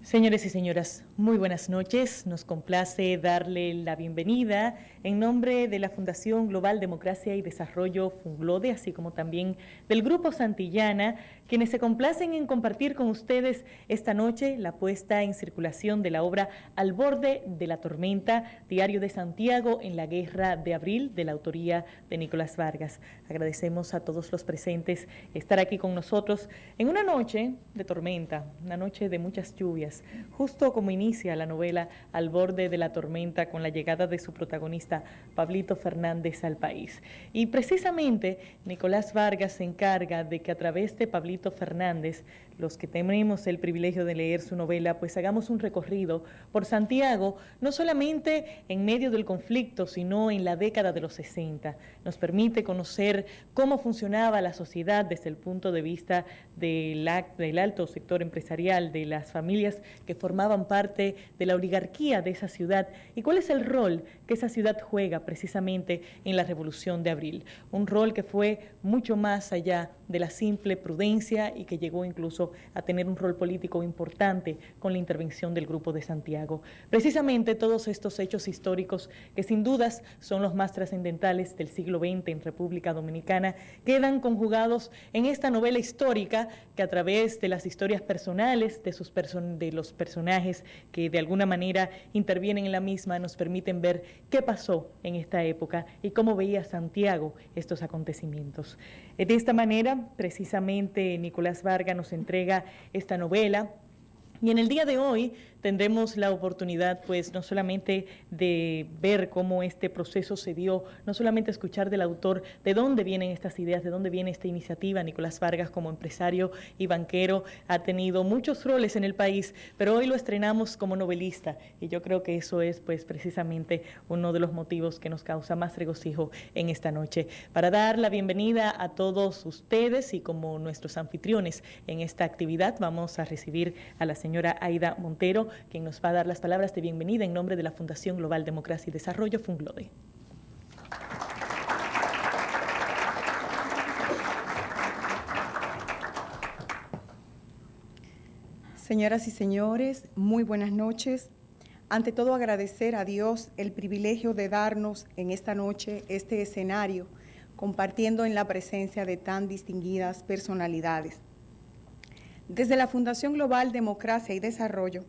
Señores y señoras, muy buenas noches. Nos complace darle la bienvenida en nombre de la Fundación Global Democracia y Desarrollo Funglode, así como también del Grupo Santillana, quienes se complacen en compartir con ustedes esta noche la puesta en circulación de la obra Al borde de la tormenta, Diario de Santiago en la Guerra de Abril, de la autoría de Nicolás Vargas. Agradecemos a todos los presentes estar aquí con nosotros en una noche de tormenta, una noche de muchas lluvias, justo como inicia la novela Al borde de la tormenta con la llegada de su protagonista Pablito Fernández al país. Y precisamente Nicolás Vargas se encarga de que a través de Pablito Fernández, los que tenemos el privilegio de leer su novela, pues hagamos un recorrido por Santiago, no solamente en medio del conflicto, sino en la década de los 60. Nos permite conocer cómo funcionaba la sociedad desde el punto de vista del alto sector empresarial, de las familias que formaban parte de la oligarquía de esa ciudad y cuál es el rol que esa ciudad juega precisamente en la Revolución de Abril. Un rol que fue mucho más allá de la simple prudencia y que llegó incluso a tener un rol político importante con la intervención del Grupo de Santiago. Precisamente todos estos hechos históricos, que sin dudas son los más trascendentales del siglo XX en República Dominicana, quedan conjugados en esta novela histórica que a través de las historias personales de los personajes que de alguna manera intervienen en la misma nos permiten ver qué pasó en esta época y cómo veía Santiago estos acontecimientos. De esta manera, precisamente, Nicolás Vargas nos entrega esta novela y en el día de hoy tendremos la oportunidad, pues, no solamente de ver cómo este proceso se dio, no solamente escuchar del autor de dónde vienen estas ideas, de dónde viene esta iniciativa. Nicolás Vargas, como empresario y banquero, ha tenido muchos roles en el país, pero hoy lo estrenamos como novelista y yo creo que eso es, pues, precisamente uno de los motivos que nos causa más regocijo en esta noche. Para dar la bienvenida a todos ustedes y como nuestros anfitriones en esta actividad, vamos a recibir a la señora Aida Montero, quien nos va a dar las palabras de bienvenida en nombre de la Fundación Global Democracia y Desarrollo Funglode. Señoras y señores, muy buenas noches. Ante todo, agradecer a Dios el privilegio de darnos en esta noche este escenario, compartiendo en la presencia de tan distinguidas personalidades. Desde la Fundación Global Democracia y Desarrollo,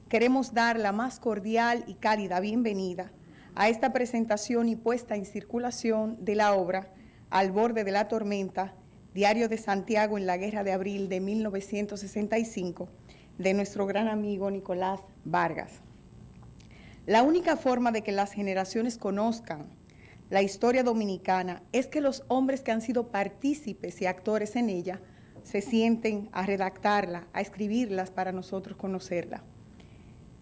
queremos dar la más cordial y cálida bienvenida a esta presentación y puesta en circulación de la obra Al borde de la tormenta, Diario de Santiago en la Guerra de Abril de 1965, de nuestro gran amigo Nicolás Vargas. La única forma de que las generaciones conozcan la historia dominicana es que los hombres que han sido partícipes y actores en ella se sienten a redactarla, a escribirlas para nosotros conocerla.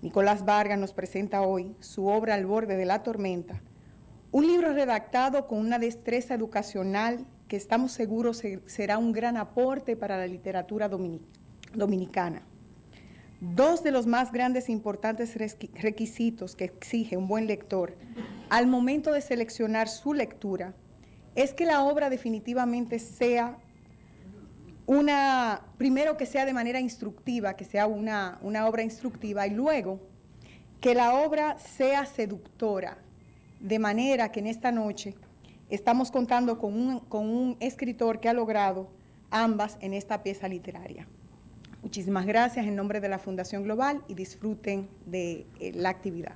Nicolás Vargas nos presenta hoy su obra Al borde de la tormenta, un libro redactado con una destreza educacional que estamos seguros será un gran aporte para la literatura dominicana. Dos de los más grandes e importantes requisitos que exige un buen lector al momento de seleccionar su lectura es que la obra definitivamente sea primero que sea de manera instructiva, que sea una obra instructiva, y luego que la obra sea seductora, de manera que en esta noche estamos contando con un escritor que ha logrado ambas en esta pieza literaria. Muchísimas gracias en nombre de la Fundación Global y disfruten de la actividad.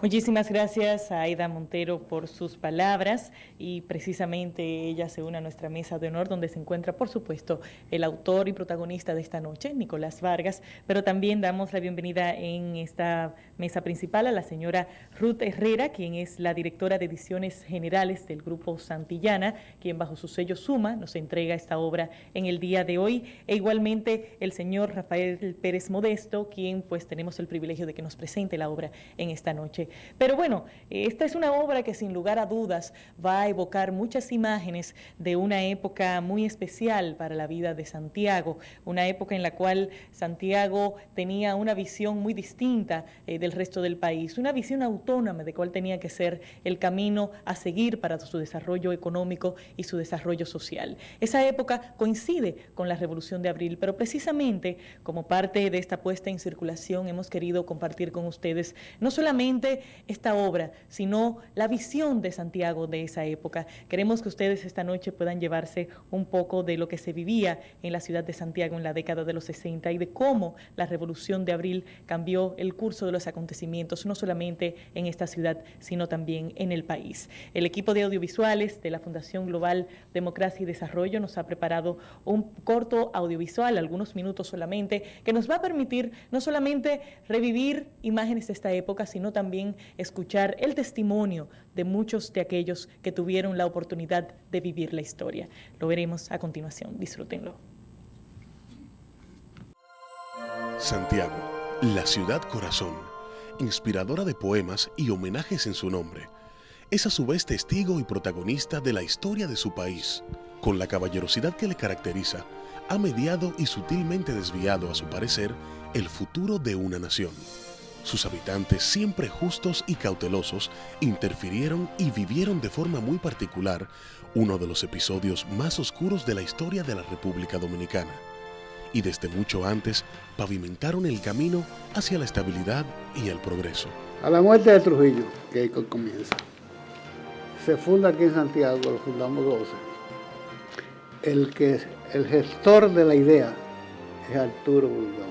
Muchísimas gracias a Aida Montero por sus palabras y precisamente ella se une a nuestra mesa de honor donde se encuentra, por supuesto, el autor y protagonista de esta noche, Nicolás Vargas, pero también damos la bienvenida en esta mesa principal a la señora Ruth Herrera, quien es la directora de ediciones generales del Grupo Santillana, quien bajo su sello Suma nos entrega esta obra en el día de hoy, e igualmente el señor Rafael Pérez Modesto, quien pues tenemos el privilegio de que nos presente la obra en esta noche. Pero bueno, esta es una obra que sin lugar a dudas va a evocar muchas imágenes de una época muy especial para la vida de Santiago, una época en la cual Santiago tenía una visión muy distinta del resto del país, una visión autónoma de cuál tenía que ser el camino a seguir para su desarrollo económico y su desarrollo social. Esa época coincide con la Revolución de Abril, pero precisamente como parte de esta puesta en circulación hemos querido compartir con ustedes no solamente esta obra, sino la visión de Santiago de esa época. Queremos que ustedes esta noche puedan llevarse un poco de lo que se vivía en la ciudad de Santiago en la década de los 60 y de cómo la Revolución de Abril cambió el curso de los acontecimientos, no solamente en esta ciudad, sino también en el país. El equipo de audiovisuales de la Fundación Global Democracia y Desarrollo nos ha preparado un corto audiovisual, algunos minutos solamente, que nos va a permitir no solamente revivir imágenes de esta época, sino también escuchar el testimonio de muchos de aquellos que tuvieron la oportunidad de vivir la historia. Lo veremos a continuación. Disfrútenlo. Santiago, la ciudad corazón, inspiradora de poemas y homenajes en su nombre, es a su vez testigo y protagonista de la historia de su país. Con la caballerosidad que le caracteriza, ha mediado y sutilmente desviado, a su parecer, el futuro de una nación. Sus habitantes, siempre justos y cautelosos, interfirieron y vivieron de forma muy particular uno de los episodios más oscuros de la historia de la República Dominicana. Y desde mucho antes pavimentaron el camino hacia la estabilidad y el progreso. A la muerte de Trujillo, que comienza, se funda aquí en Santiago, lo fundamos 12. El gestor de la idea es Arturo Bulldón.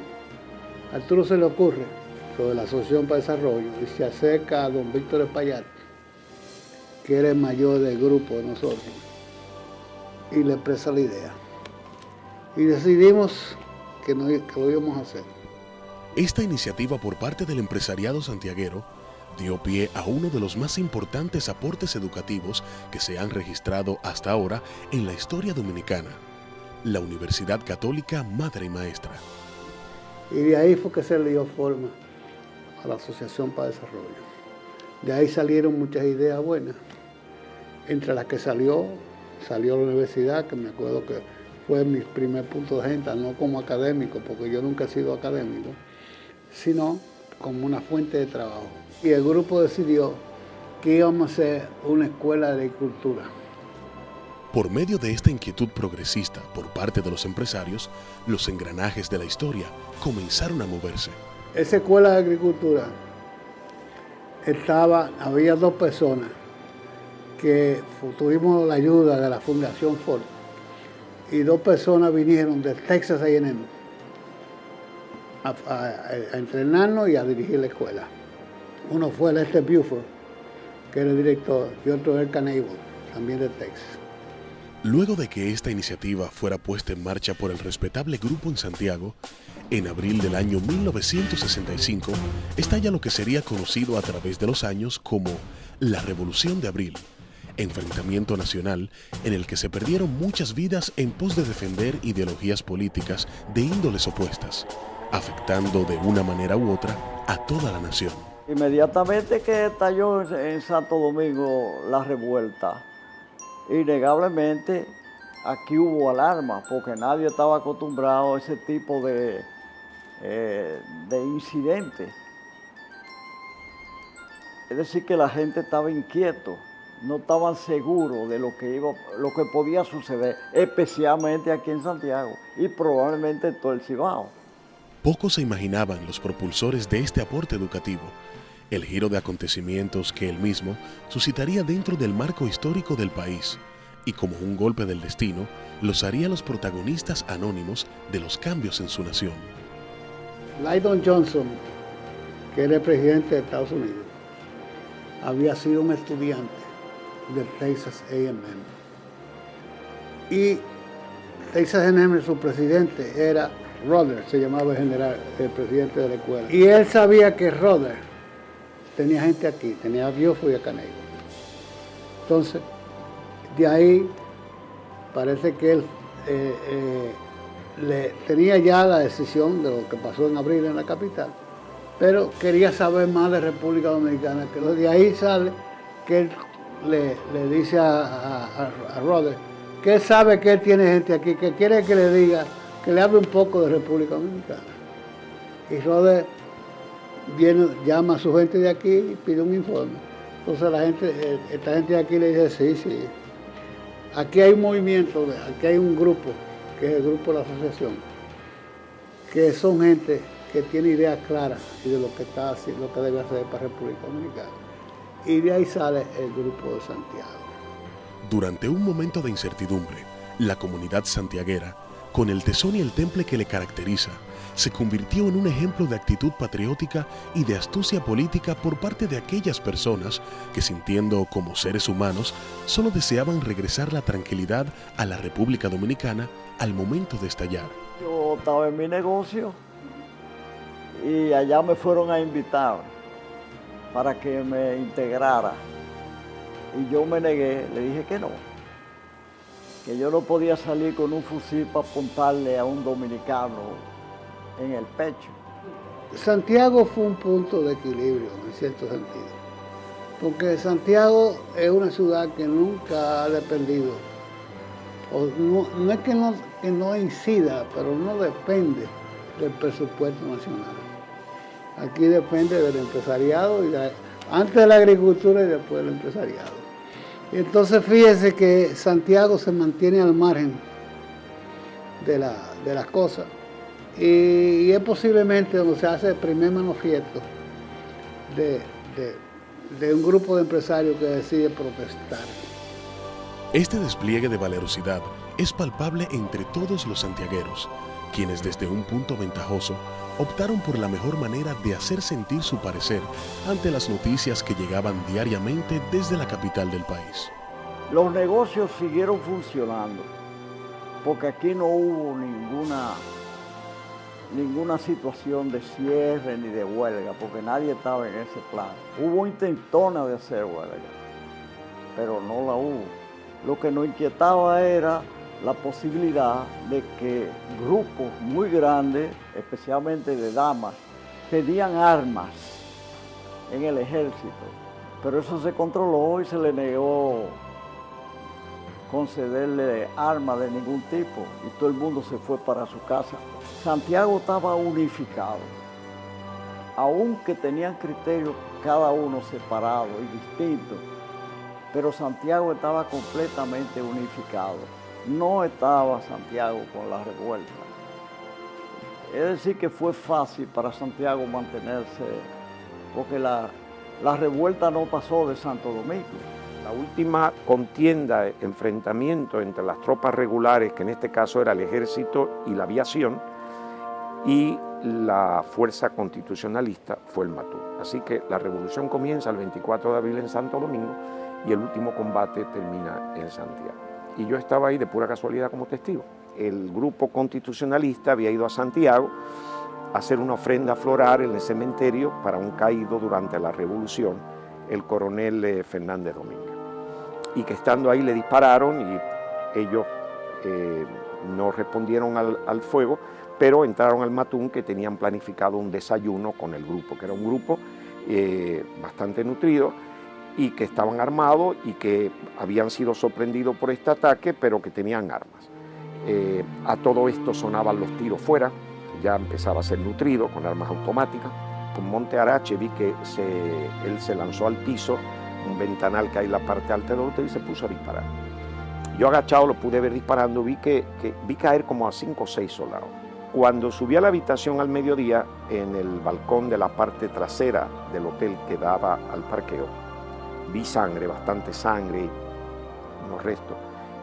A Arturo se le ocurre sobre la Asociación para Desarrollo y se acerca a don Víctor Espaillat, que era el mayor del grupo de nosotros, y le expresa la idea. Y decidimos que lo íbamos a hacer. Esta iniciativa por parte del empresariado santiaguero dio pie a uno de los más importantes aportes educativos que se han registrado hasta ahora en la historia dominicana, la Universidad Católica Madre y Maestra. Y de ahí fue que se le dio forma a la Asociación para Desarrollo. De ahí salieron muchas ideas buenas. Entre las que salió la universidad, que me acuerdo que fue mi primer punto de venta, no como académico, porque yo nunca he sido académico, sino como una fuente de trabajo. Y el grupo decidió que íbamos a hacer una escuela de agricultura. Por medio de esta inquietud progresista por parte de los empresarios, los engranajes de la historia comenzaron a moverse. Esa escuela de agricultura había 2 personas que tuvimos la ayuda de la Fundación Ford, y 2 personas vinieron de Texas A&M a entrenarnos y a dirigir la escuela. Uno fue Lester Buford, que era el director, y otro era Canable, también de Texas. Luego de que esta iniciativa fuera puesta en marcha por el respetable grupo en Santiago, en abril del año 1965, estalla lo que sería conocido a través de los años como la Revolución de Abril, enfrentamiento nacional en el que se perdieron muchas vidas en pos de defender ideologías políticas de índoles opuestas, afectando de una manera u otra a toda la nación. Inmediatamente que estalló en Santo Domingo la revuelta, innegablemente aquí hubo alarma, porque nadie estaba acostumbrado a ese tipo de incidentes. Es decir, que la gente estaba inquieto, no estaban seguros de lo que podía suceder, especialmente aquí en Santiago y probablemente en todo el Cibao. Pocos se imaginaban los propulsores de este aporte educativo, el giro de acontecimientos que él mismo suscitaría dentro del marco histórico del país, y como un golpe del destino, los haría los protagonistas anónimos de los cambios en su nación. Lyndon Johnson, que era el presidente de Estados Unidos, había sido un estudiante de Texas A&M. Y Texas A&M, su presidente era Rutherford, se llamaba el presidente de la escuela. Y él sabía que Rutherford tenía gente aquí, tenía a Buford y a Canable. Entonces, de ahí parece que él tenía ya la decisión de lo que pasó en abril en la capital, pero quería saber más de República Dominicana, que de ahí sale que él le dice a Rhodes que él sabe que él tiene gente aquí, que quiere que le diga, que le hable un poco de República Dominicana. Y Rhodes llama a su gente de aquí y pide un informe. Entonces esta gente de aquí le dice, sí, aquí hay un movimiento, aquí hay un grupo, que es el grupo de la asociación, que son gente que tiene ideas claras y de lo que está haciendo, lo que debe hacer para República Dominicana. Y de ahí sale el grupo de Santiago. Durante un momento de incertidumbre, la comunidad santiaguera, con el tesón y el temple que le caracteriza, se convirtió en un ejemplo de actitud patriótica y de astucia política por parte de aquellas personas que, sintiendo como seres humanos, solo deseaban regresar la tranquilidad a la República Dominicana al momento de estallar. Yo estaba en mi negocio y allá me fueron a invitar para que me integrara. Y yo me negué, le dije que no, que yo no podía salir con un fusil para apuntarle a un dominicano en el pecho. Santiago fue un punto de equilibrio, en cierto sentido, porque Santiago es una ciudad que nunca ha dependido, no es que no incida, pero no depende del presupuesto nacional. Aquí depende del empresariado, antes de la agricultura y después del empresariado. Y entonces fíjese que Santiago se mantiene al margen de las cosas. Y es posiblemente donde se hace el primer manifiesto de un grupo de empresarios que decide protestar. Este despliegue de valerosidad es palpable entre todos los santiagueros, quienes desde un punto ventajoso optaron por la mejor manera de hacer sentir su parecer ante las noticias que llegaban diariamente desde la capital del país. Los negocios siguieron funcionando, porque aquí no hubo ninguna situación de cierre ni de huelga, porque nadie estaba en ese plan. Hubo intentonas de hacer huelga, pero no la hubo. Lo que nos inquietaba era la posibilidad de que grupos muy grandes, especialmente de damas, pedían armas en el ejército, pero eso se controló y se le negó concederle armas de ningún tipo y todo el mundo se fue para su casa. Santiago estaba unificado, aunque tenían criterios cada uno separado y distinto, pero Santiago estaba completamente unificado. No estaba Santiago con la revuelta. Es decir, que fue fácil para Santiago mantenerse, porque la revuelta no pasó de Santo Domingo. La última contienda, enfrentamiento entre las tropas regulares, que en este caso era el ejército y la aviación, y la fuerza constitucionalista fue el Matún. Así que la revolución comienza el 24 de abril en Santo Domingo y el último combate termina en Santiago. Y yo estaba ahí de pura casualidad como testigo. El grupo constitucionalista había ido a Santiago a hacer una ofrenda floral en el cementerio para un caído durante la revolución, el coronel Fernández Domínguez. Y que estando ahí le dispararon y ellos no respondieron al fuego, pero entraron al Matún, que tenían planificado un desayuno con el grupo, que era un grupo bastante nutrido y que estaban armados y que habían sido sorprendidos por este ataque, pero que tenían armas. A todo esto sonaban los tiros fuera, ya empezaba a ser nutrido con armas automáticas. Con Monte Arache vi que él se lanzó al piso, un ventanal que hay en la parte alta del hotel, y se puso a disparar. Yo agachado lo pude ver disparando, vi caer como a 5 o 6 soldados. Cuando subí a la habitación al mediodía, en el balcón de la parte trasera del hotel que daba al parqueo, vi sangre, bastante sangre, unos restos,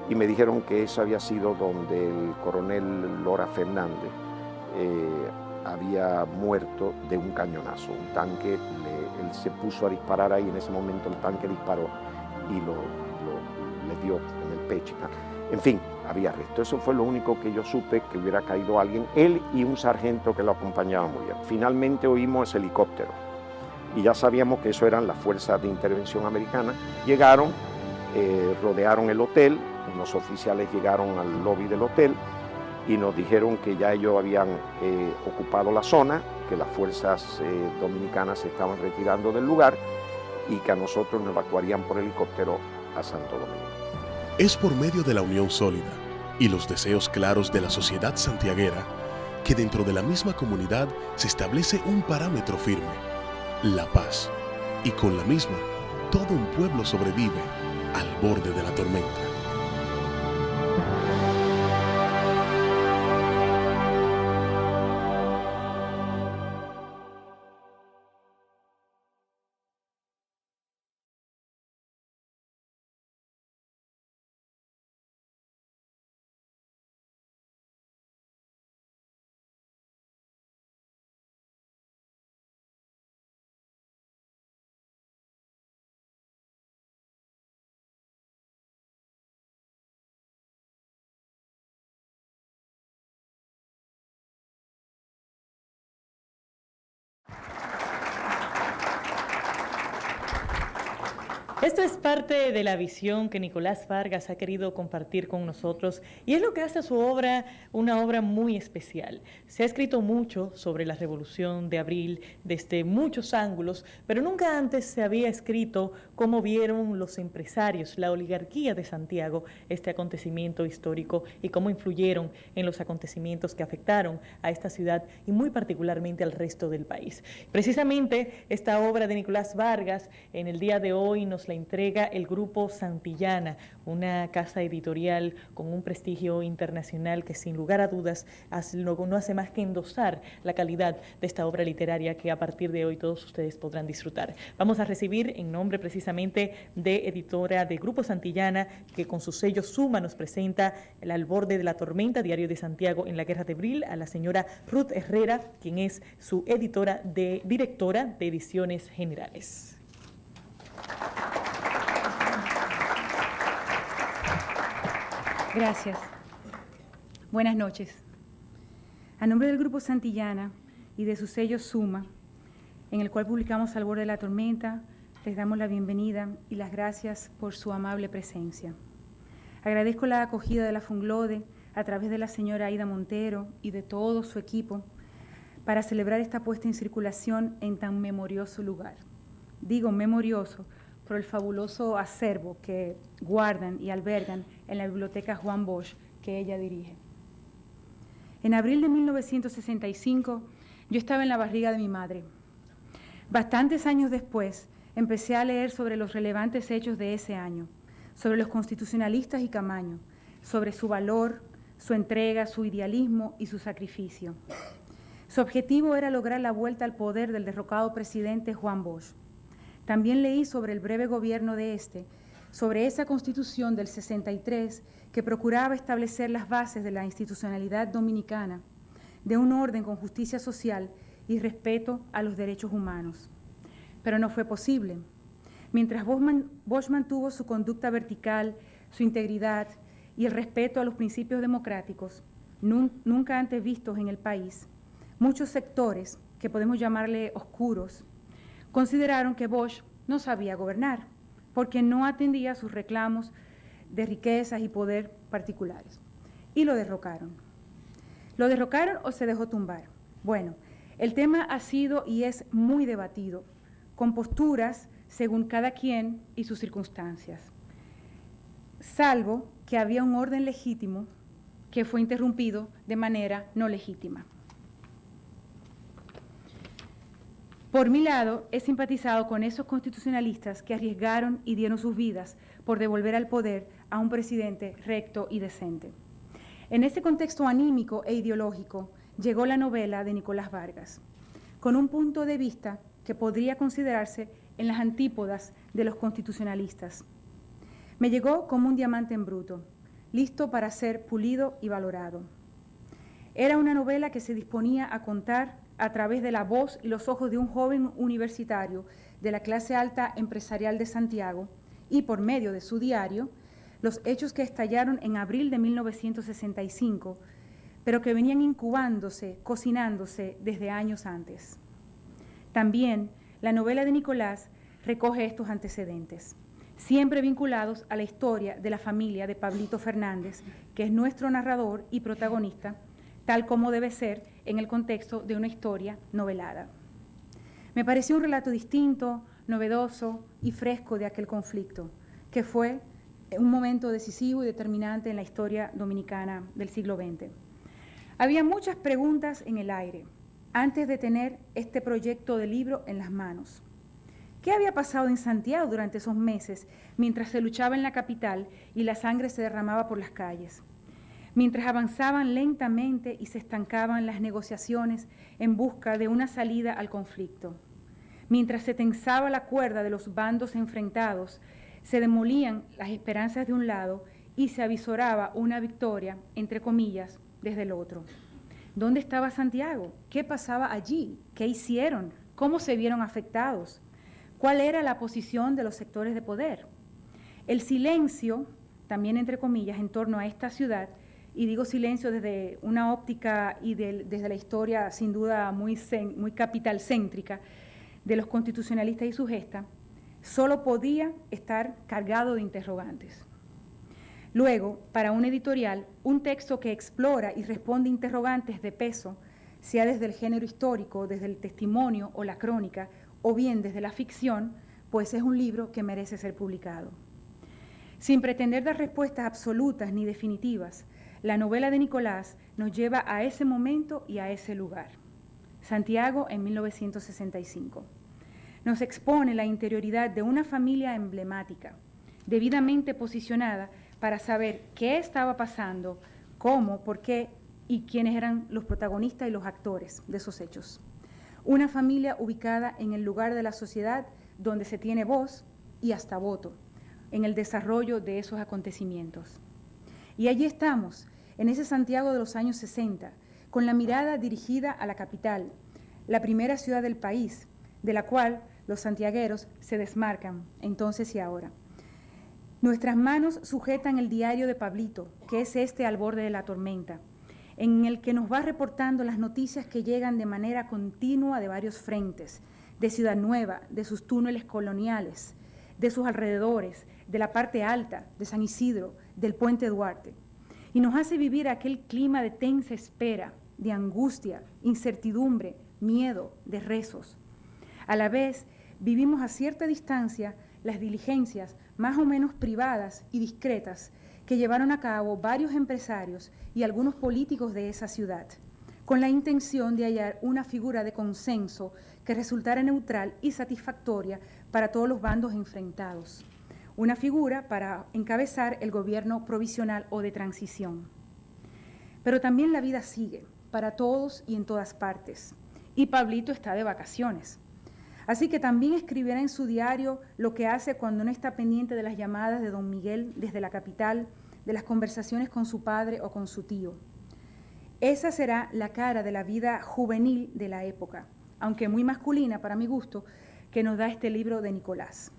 y me dijeron que eso había sido donde el coronel Lora Fernández había muerto de un cañonazo. Un tanque, él se puso a disparar ahí, en ese momento el tanque disparó y le dio en el pecho y tal. En fin, había arresto. Eso fue lo único que yo supe, que hubiera caído alguien, él y un sargento que lo acompañaba muy bien. Finalmente oímos ese helicóptero y ya sabíamos que eso eran las fuerzas de intervención americanas. Llegaron, rodearon el hotel, unos oficiales llegaron al lobby del hotel y nos dijeron que ya ellos habían ocupado la zona que las fuerzas dominicanas se estaban retirando del lugar y que a nosotros nos evacuarían por helicóptero a Santo Domingo. Es por medio de la unión sólida y los deseos claros de la sociedad santiaguera que dentro de la misma comunidad se establece un parámetro firme, la paz, y con la misma todo un pueblo sobrevive al borde de la tormenta. Esto es parte de la visión que Nicolás Vargas ha querido compartir con nosotros y es lo que hace a su obra una obra muy especial. Se ha escrito mucho sobre la Revolución de Abril desde muchos ángulos, pero nunca antes se había escrito cómo vieron los empresarios, la oligarquía de Santiago, este acontecimiento histórico y cómo influyeron en los acontecimientos que afectaron a esta ciudad y muy particularmente al resto del país. Precisamente esta obra de Nicolás Vargas en el día de hoy nos la entrega el Grupo Santillana, una casa editorial con un prestigio internacional que sin lugar a dudas no hace más que endosar la calidad de esta obra literaria que a partir de hoy todos ustedes podrán disfrutar. Vamos a recibir en nombre precisamente de editora de Grupo Santillana, que con su sello Suma nos presenta El al borde de la tormenta, diario de Santiago en la Guerra de Abril, a la señora Ruth Herrera, quien es su directora de Ediciones Generales. Gracias. Buenas noches. A nombre del Grupo Santillana y de su sello Suma, en el cual publicamos Al borde de la tormenta, les damos la bienvenida y las gracias por su amable presencia. Agradezco la acogida de la Funglode a través de la señora Aida Montero y de todo su equipo para celebrar esta puesta en circulación en tan memorioso lugar. Digo memorioso por el fabuloso acervo que guardan y albergan en la biblioteca Juan Bosch que ella dirige. En abril de 1965, yo estaba en la barriga de mi madre. Bastantes años después, empecé a leer sobre los relevantes hechos de ese año, sobre los constitucionalistas y Camaño, sobre su valor, su entrega, su idealismo y su sacrificio. Su objetivo era lograr la vuelta al poder del derrocado presidente Juan Bosch. También leí sobre el breve gobierno de sobre esa Constitución del 63 que procuraba establecer las bases de la institucionalidad dominicana, de un orden con justicia social y respeto a los derechos humanos. Pero no fue posible. Mientras Bosch mantuvo su conducta vertical, su integridad y el respeto a los principios democráticos, nunca antes vistos en el país, muchos sectores, que podemos llamarle oscuros, consideraron que Bosch no sabía gobernar porque no atendía a sus reclamos de riquezas y poder particulares. Y lo derrocaron. ¿Lo derrocaron o se dejó tumbar? Bueno, el tema ha sido y es muy debatido, con posturas según cada quien y sus circunstancias. Salvo que había un orden legítimo que fue interrumpido de manera no legítima. Por mi lado, he simpatizado con esos constitucionalistas que arriesgaron y dieron sus vidas por devolver al poder a un presidente recto y decente. En ese contexto anímico e ideológico llegó la novela de Nicolás Vargas, con un punto de vista que podría considerarse en las antípodas de los constitucionalistas. Me llegó como un diamante en bruto, listo para ser pulido y valorado. Era una novela que se disponía a contar a través de la voz y los ojos de un joven universitario de la clase alta empresarial de Santiago y por medio de su diario, los hechos que estallaron en abril de 1965, pero que venían incubándose, cocinándose desde años antes. También la novela de Nicolás recoge estos antecedentes, siempre vinculados a la historia de la familia de Pablito Fernández, que es nuestro narrador y protagonista, tal como debe ser en el contexto de una historia novelada. Me pareció un relato distinto, novedoso y fresco de aquel conflicto, que fue un momento decisivo y determinante en la historia dominicana del siglo XX. Había muchas preguntas en el aire antes de tener este proyecto de libro en las manos. ¿Qué había pasado en Santiago durante esos meses mientras se luchaba en la capital y la sangre se derramaba por las calles? Mientras avanzaban lentamente y se estancaban las negociaciones en busca de una salida al conflicto. Mientras se tensaba la cuerda de los bandos enfrentados, se demolían las esperanzas de un lado y se avisoraba una victoria, entre comillas, desde el otro. ¿Dónde estaba Santiago? ¿Qué pasaba allí? ¿Qué hicieron? ¿Cómo se vieron afectados? ¿Cuál era la posición de los sectores de poder? El silencio, también entre comillas, en torno a esta ciudad, y digo silencio desde una óptica y desde la historia sin duda muy capitalcéntrica de los constitucionalistas y su gesta, solo podía estar cargado de interrogantes. Luego, para un editorial, un texto que explora y responde interrogantes de peso, sea desde el género histórico, desde el testimonio o la crónica, o bien desde la ficción, pues es un libro que merece ser publicado. Sin pretender dar respuestas absolutas ni definitivas, la novela de Nicolás nos lleva a ese momento y a ese lugar. Santiago en 1965. Nos expone la interioridad de una familia emblemática, debidamente posicionada para saber qué estaba pasando, cómo, por qué y quiénes eran los protagonistas y los actores de esos hechos. Una familia ubicada en el lugar de la sociedad donde se tiene voz y hasta voto en el desarrollo de esos acontecimientos. Y allí estamos, en ese Santiago de los años 60, con la mirada dirigida a la capital, la primera ciudad del país, de la cual los santiagueros se desmarcan entonces y ahora. Nuestras manos sujetan el diario de Pablito, que es este al borde de la tormenta, en el que nos va reportando las noticias que llegan de manera continua de varios frentes, de Ciudad Nueva, de sus túneles coloniales, de sus alrededores, de la parte alta, de San Isidro, del Puente Duarte, y nos hace vivir aquel clima de tensa espera, de angustia, incertidumbre, miedo, de rezos. A la vez, vivimos a cierta distancia las diligencias más o menos privadas y discretas que llevaron a cabo varios empresarios y algunos políticos de esa ciudad, con la intención de hallar una figura de consenso que resultara neutral y satisfactoria para todos los bandos enfrentados. Una figura para encabezar el gobierno provisional o de transición. Pero también la vida sigue, para todos y en todas partes, y Pablito está de vacaciones. Así que también escribirá en su diario lo que hace cuando no está pendiente de las llamadas de don Miguel desde la capital, de las conversaciones con su padre o con su tío. Esa será la cara de la vida juvenil de la época, aunque muy masculina para mi gusto, que nos da este libro de Nicolás.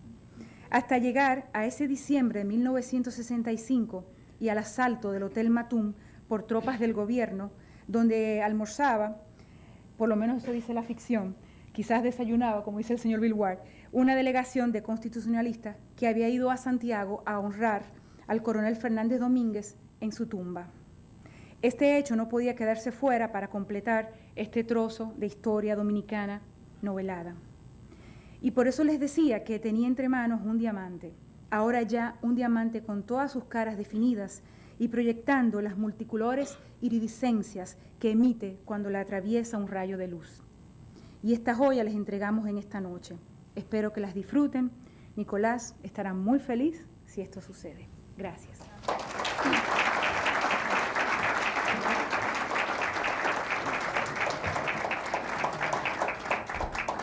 Hasta llegar a ese diciembre de 1965 y al asalto del Hotel Matum por tropas del gobierno, donde almorzaba, por lo menos eso dice la ficción, quizás desayunaba, como dice el señor Bilward, una delegación de constitucionalistas que había ido a Santiago a honrar al coronel Fernández Domínguez en su tumba. Este hecho no podía quedarse fuera para completar este trozo de historia dominicana novelada. Y por eso les decía que tenía entre manos un diamante, ahora ya un diamante con todas sus caras definidas y proyectando las multicolores iridiscencias que emite cuando la atraviesa un rayo de luz. Y esta joya les entregamos en esta noche. Espero que las disfruten. Nicolás estará muy feliz si esto sucede. Gracias.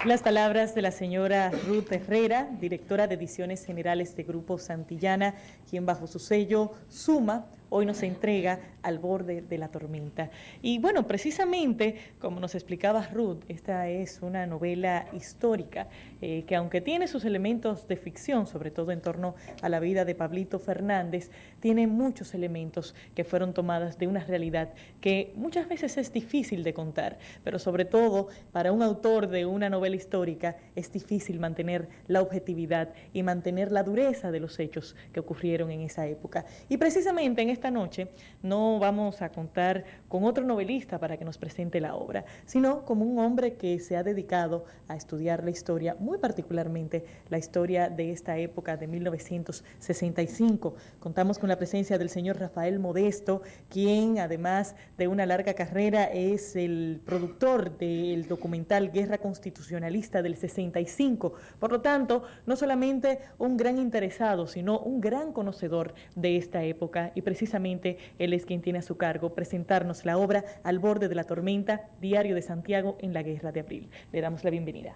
Las palabras de la señora Ruth Herrera, directora de Ediciones Generales de Grupo Santillana, quien bajo su sello Suma hoy nos entrega Al borde de la tormenta. Y bueno, precisamente, como nos explicaba Ruth, esta es una novela histórica que aunque tiene sus elementos de ficción, sobre todo en torno a la vida de Pablito Fernández, tiene muchos elementos que fueron tomadas de una realidad que muchas veces es difícil de contar, pero sobre todo para un autor de una novela histórica es difícil mantener la objetividad y mantener la dureza de los hechos que ocurrieron en esa época. Y precisamente en esta noche no no vamos a contar con otro novelista para que nos presente la obra, sino como un hombre que se ha dedicado a estudiar la historia, muy particularmente la historia de esta época de 1965. Contamos con la presencia del señor Rafael Modesto, quien además de una larga carrera es el productor del documental Guerra Constitucionalista del 65. Por lo tanto, no solamente un gran interesado, sino un gran conocedor de esta época, y precisamente él es quien tiene a su cargo presentarnos la obra Al borde de la tormenta, Diario de Santiago en la Guerra de Abril. Le damos la bienvenida.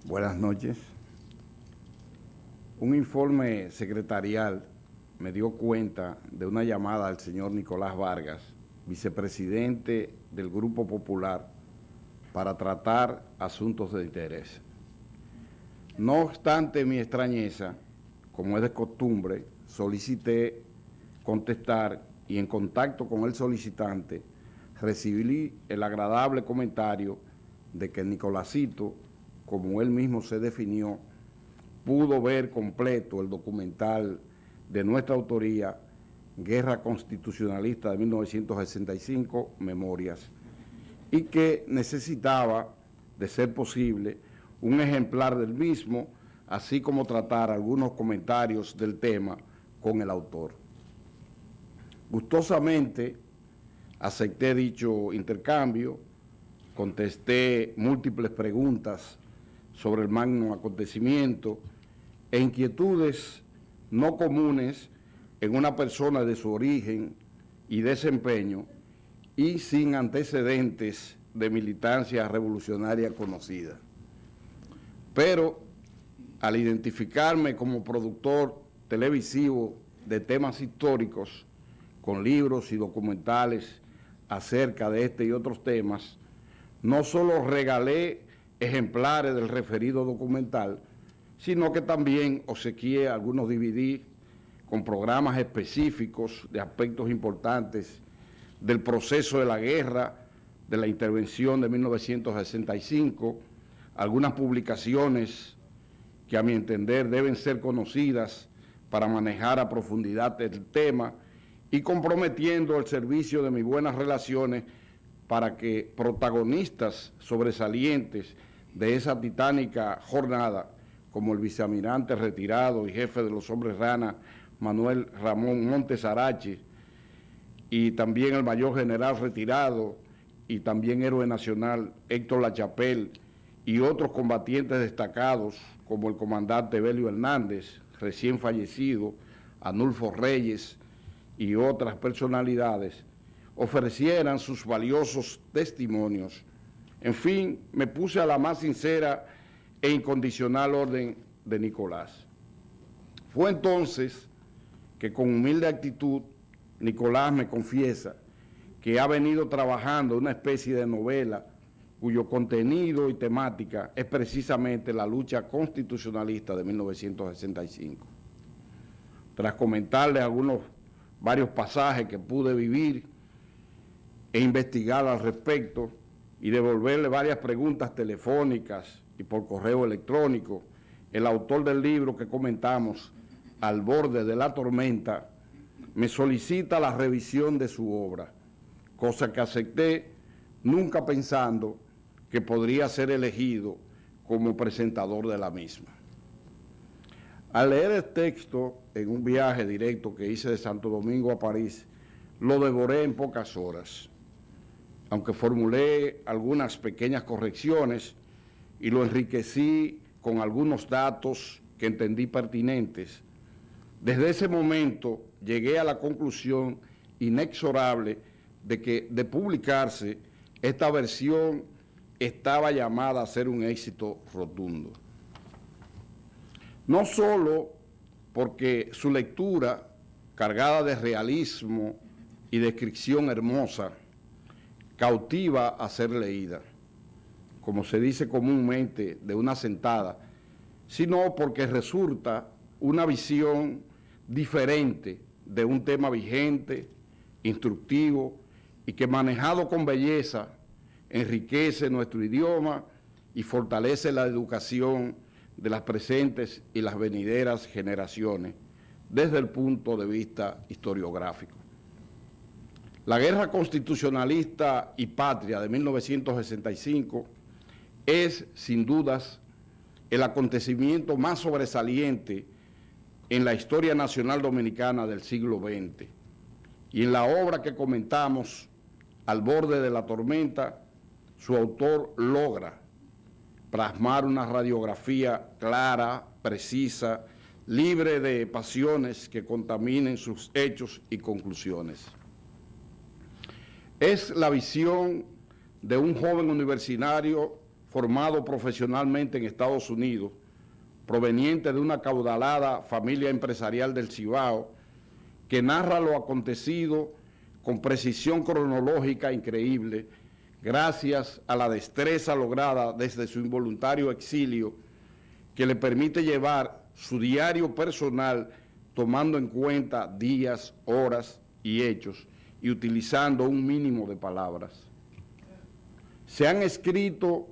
Buenas noches. Un informe secretarial me dio cuenta de una llamada al señor Nicolás Vargas, vicepresidente del Grupo Popular, para tratar asuntos de interés. No obstante mi extrañeza, como es de costumbre, solicité contestar y en contacto con el solicitante recibí el agradable comentario de que Nicolásito, como él mismo se definió, pudo ver completo el documental de nuestra autoría, Guerra Constitucionalista de 1965, Memorias, y que necesitaba, de ser posible, un ejemplar del mismo, así como tratar algunos comentarios del tema con el autor. Gustosamente acepté dicho intercambio, contesté múltiples preguntas sobre el magno acontecimiento e inquietudes no comunes en una persona de su origen y desempeño y sin antecedentes de militancia revolucionaria conocida. Pero al identificarme como productor televisivo de temas históricos, con libros y documentales acerca de este y otros temas, no solo regalé ejemplares del referido documental, sino que también obsequié algunos DVD con programas específicos de aspectos importantes del proceso de la guerra, de la intervención de 1965, algunas publicaciones que a mi entender deben ser conocidas para manejar a profundidad el tema y comprometiendo el servicio de mis buenas relaciones para que protagonistas sobresalientes de esa titánica jornada, como el vicealmirante retirado y jefe de los hombres rana, Manuel Ramón Montes Arache, y también el mayor general retirado y también héroe nacional Héctor Lachapelle, y otros combatientes destacados como el comandante Belio Hernández, recién fallecido, Anulfo Reyes y otras personalidades, ofrecieran sus valiosos testimonios. En fin, me puse a la más sincera e incondicional orden de Nicolás. Fue entonces que con humilde actitud Nicolás me confiesa que ha venido trabajando una especie de novela cuyo contenido y temática es precisamente la lucha constitucionalista de 1965. Tras comentarle varios pasajes que pude vivir e investigar al respecto y devolverle varias preguntas telefónicas y por correo electrónico, el autor del libro que comentamos, Al borde de la tormenta, me solicita la revisión de su obra, cosa que acepté, nunca pensando que podría ser elegido como presentador de la misma. Al leer el texto en un viaje directo que hice de Santo Domingo a París, lo devoré en pocas horas, aunque formulé algunas pequeñas correcciones y lo enriquecí con algunos datos que entendí pertinentes. Desde ese momento llegué a la conclusión inexorable de que, de publicarse, esta versión estaba llamada a ser un éxito rotundo. No solo porque su lectura, cargada de realismo y descripción hermosa, cautiva a ser leída, como se dice comúnmente de una sentada, sino porque resulta una visión diferente de un tema vigente, instructivo y que manejado con belleza enriquece nuestro idioma y fortalece la educación de las presentes y las venideras generaciones desde el punto de vista historiográfico. La Guerra Constitucionalista y Patria de 1965 es, sin dudas, el acontecimiento más sobresaliente en la historia nacional dominicana del siglo XX. Y en la obra que comentamos, Al borde de la tormenta, su autor logra plasmar una radiografía clara, precisa, libre de pasiones que contaminen sus hechos y conclusiones. Es la visión de un joven universitario formado profesionalmente en Estados Unidos, proveniente de una acaudalada familia empresarial del Cibao, que narra lo acontecido con precisión cronológica increíble, gracias a la destreza lograda desde su involuntario exilio, que le permite llevar su diario personal tomando en cuenta días, horas y hechos, y utilizando un mínimo de palabras. Se han escrito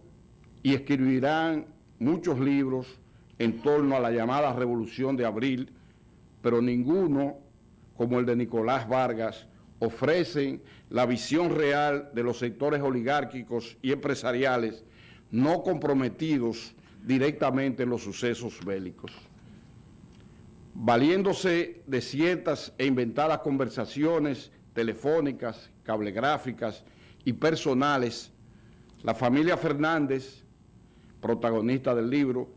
y escribirán muchos libros en torno a la llamada Revolución de Abril, pero ninguno, como el de Nicolás Vargas, ofrecen la visión real de los sectores oligárquicos y empresariales no comprometidos directamente en los sucesos bélicos. Valiéndose de ciertas e inventadas conversaciones telefónicas, cablegráficas y personales, la familia Fernández, protagonista del libro,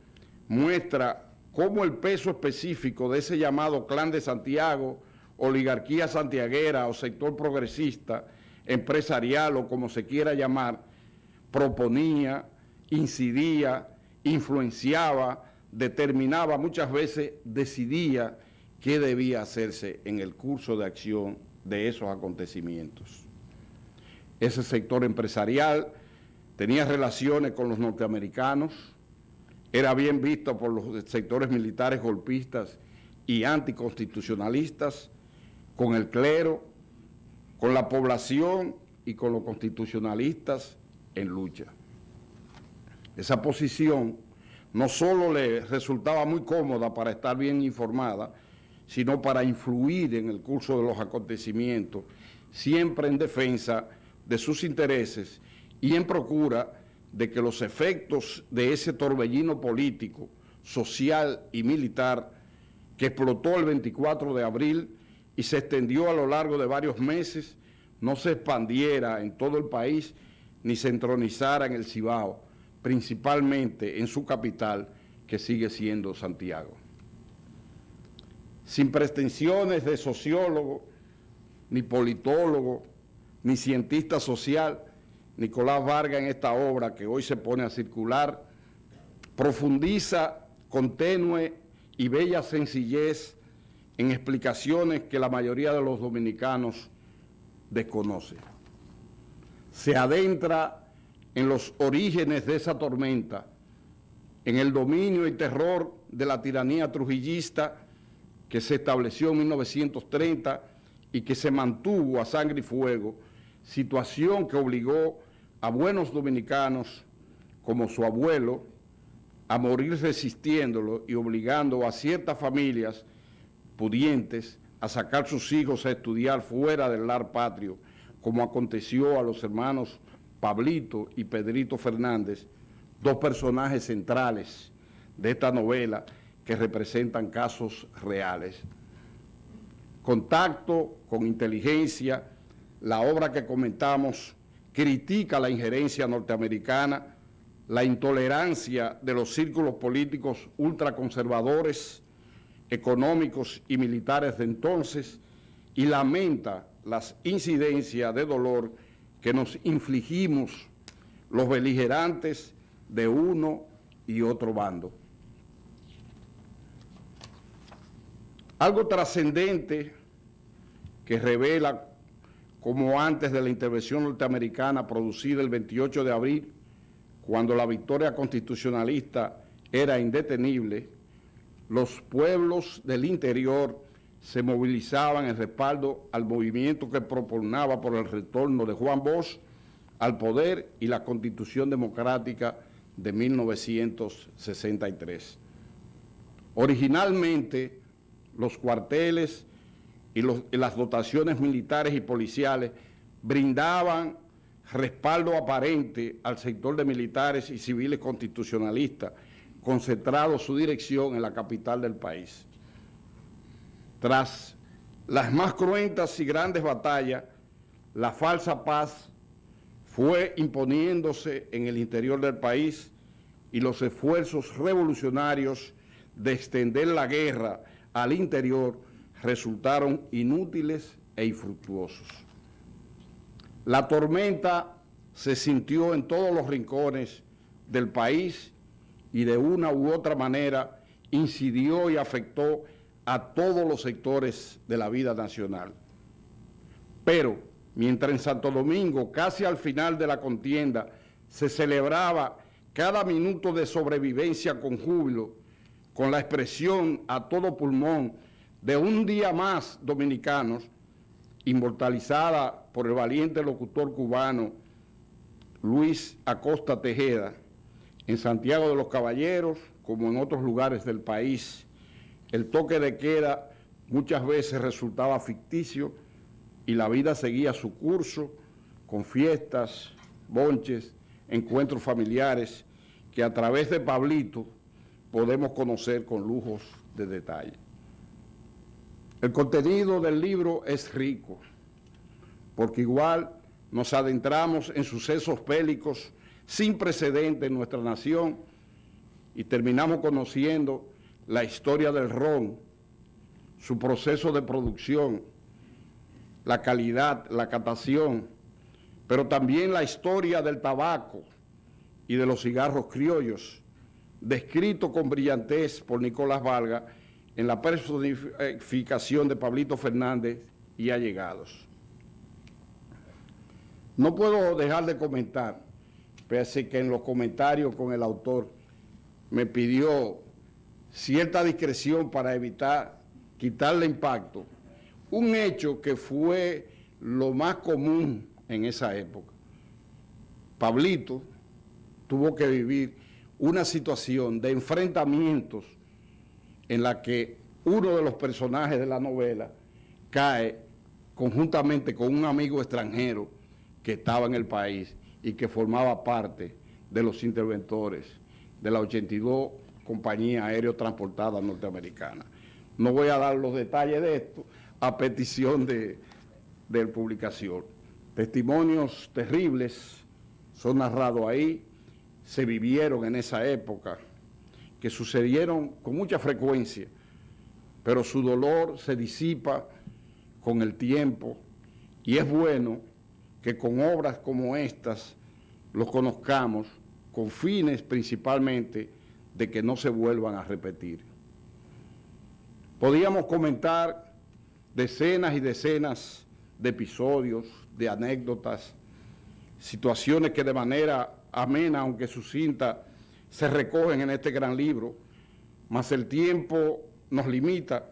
muestra cómo el peso específico de ese llamado Clan de Santiago, oligarquía santiaguera o sector progresista, empresarial o como se quiera llamar, proponía, incidía, influenciaba, determinaba, muchas veces decidía qué debía hacerse en el curso de acción de esos acontecimientos. Ese sector empresarial tenía relaciones con los norteamericanos, era bien visto por los sectores militares golpistas y anticonstitucionalistas, con el clero, con la población y con los constitucionalistas en lucha. Esa posición no solo le resultaba muy cómoda para estar bien informada, sino para influir en el curso de los acontecimientos, siempre en defensa de sus intereses y en procura de que los efectos de ese torbellino político, social y militar que explotó el 24 de abril y se extendió a lo largo de varios meses, no se expandiera en todo el país ni se entronizara en el Cibao, principalmente en su capital, que sigue siendo Santiago. Sin pretensiones de sociólogo, ni politólogo, ni cientista social, Nicolás Vargas en esta obra que hoy se pone a circular, profundiza con tenue y bella sencillez en explicaciones que la mayoría de los dominicanos desconocen. Se adentra en los orígenes de esa tormenta, en el dominio y terror de la tiranía trujillista que se estableció en 1930 y que se mantuvo a sangre y fuego, situación que obligó a buenos dominicanos, como su abuelo, a morir resistiéndolo y obligando a ciertas familias pudientes a sacar sus hijos a estudiar fuera del lar patrio, como aconteció a los hermanos Pablito y Pedrito Fernández, dos personajes centrales de esta novela que representan casos reales. Contacto con inteligencia, la obra que comentamos critica la injerencia norteamericana, la intolerancia de los círculos políticos ultraconservadores, económicos y militares de entonces, y lamenta las incidencias de dolor que nos infligimos los beligerantes de uno y otro bando. Algo trascendente que revela cómo antes de la intervención norteamericana producida el 28 de abril, cuando la victoria constitucionalista era indetenible, los pueblos del interior se movilizaban en respaldo al movimiento que propugnaba por el retorno de Juan Bosch al poder y la Constitución Democrática de 1963. Originalmente, los cuarteles y las dotaciones militares y policiales brindaban respaldo aparente al sector de militares y civiles constitucionalistas, concentrado su dirección en la capital del país. Tras las más cruentas y grandes batallas, la falsa paz fue imponiéndose en el interior del país y los esfuerzos revolucionarios de extender la guerra al interior resultaron inútiles e infructuosos. La tormenta se sintió en todos los rincones del país y de una u otra manera incidió y afectó a todos los sectores de la vida nacional. Pero, mientras en Santo Domingo, casi al final de la contienda, se celebraba cada minuto de sobrevivencia con júbilo, con la expresión a todo pulmón de un día más dominicanos, inmortalizada por el valiente locutor cubano Luis Acosta Tejeda, en Santiago de los Caballeros, como en otros lugares del país, el toque de queda muchas veces resultaba ficticio y la vida seguía su curso con fiestas, bonches, encuentros familiares que a través de Pablito podemos conocer con lujos de detalle. El contenido del libro es rico, porque igual nos adentramos en sucesos bélicos sin precedente en nuestra nación y terminamos conociendo la historia del ron, su proceso de producción, la calidad, la catación, pero también la historia del tabaco y de los cigarros criollos, descrito con brillantez por Nicolás Vargas en la personificación de Pablito Fernández y allegados. No puedo dejar de comentar, pese que en los comentarios con el autor me pidió cierta discreción para evitar quitarle impacto, un hecho que fue lo más común en esa época. Pablito tuvo que vivir una situación de enfrentamientos en la que uno de los personajes de la novela cae conjuntamente con un amigo extranjero que estaba en el país y que formaba parte de los interventores de la 82 Compañía Aéreo Transportada Norteamericana. No voy a dar los detalles de esto a petición de publicación. Testimonios terribles son narrados ahí, se vivieron en esa época, que sucedieron con mucha frecuencia, pero su dolor se disipa con el tiempo y es bueno que con obras como estas los conozcamos con fines principalmente de que no se vuelvan a repetir. Podíamos comentar decenas y decenas de episodios, de anécdotas, situaciones que de manera amena, aunque sucinta, se recogen en este gran libro, mas el tiempo nos limita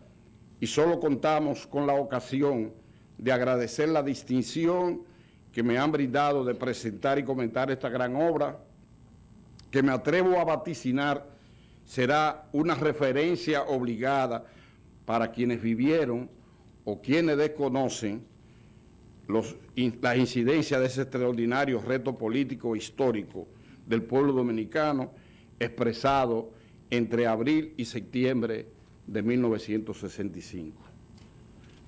y solo contamos con la ocasión de agradecer la distinción que me han brindado de presentar y comentar esta gran obra, que me atrevo a vaticinar será una referencia obligada para quienes vivieron o quienes desconocen las incidencias de ese extraordinario reto político e histórico del pueblo dominicano expresado entre abril y septiembre de 1965.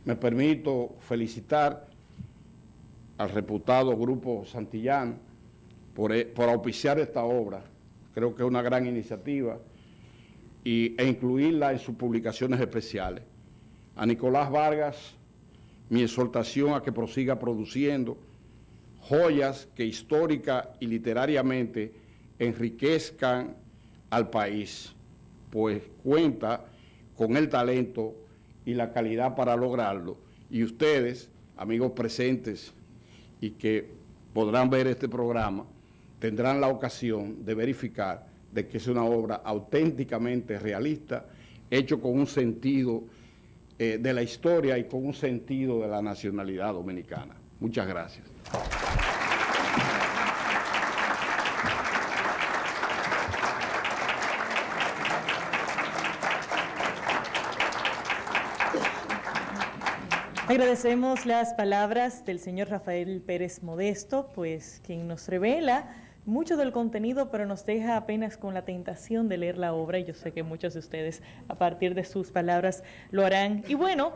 Me permito felicitar al reputado Grupo Santillana por auspiciar esta obra. Creo que es una gran iniciativa e incluirla en sus publicaciones especiales. A Nicolás Vargas, mi exhortación a que prosiga produciendo joyas que histórica y literariamente enriquezcan al país, pues cuenta con el talento y la calidad para lograrlo. Y ustedes, amigos presentes y que podrán ver este programa, tendrán la ocasión de verificar de que es una obra auténticamente realista, hecho con un sentido de la historia y con un sentido de la nacionalidad dominicana. Muchas gracias. Agradecemos las palabras del señor Rafael Pérez Modesto, pues quien nos revela mucho del contenido, pero nos deja apenas con la tentación de leer la obra, y yo sé que muchos de ustedes a partir de sus palabras lo harán. Y bueno,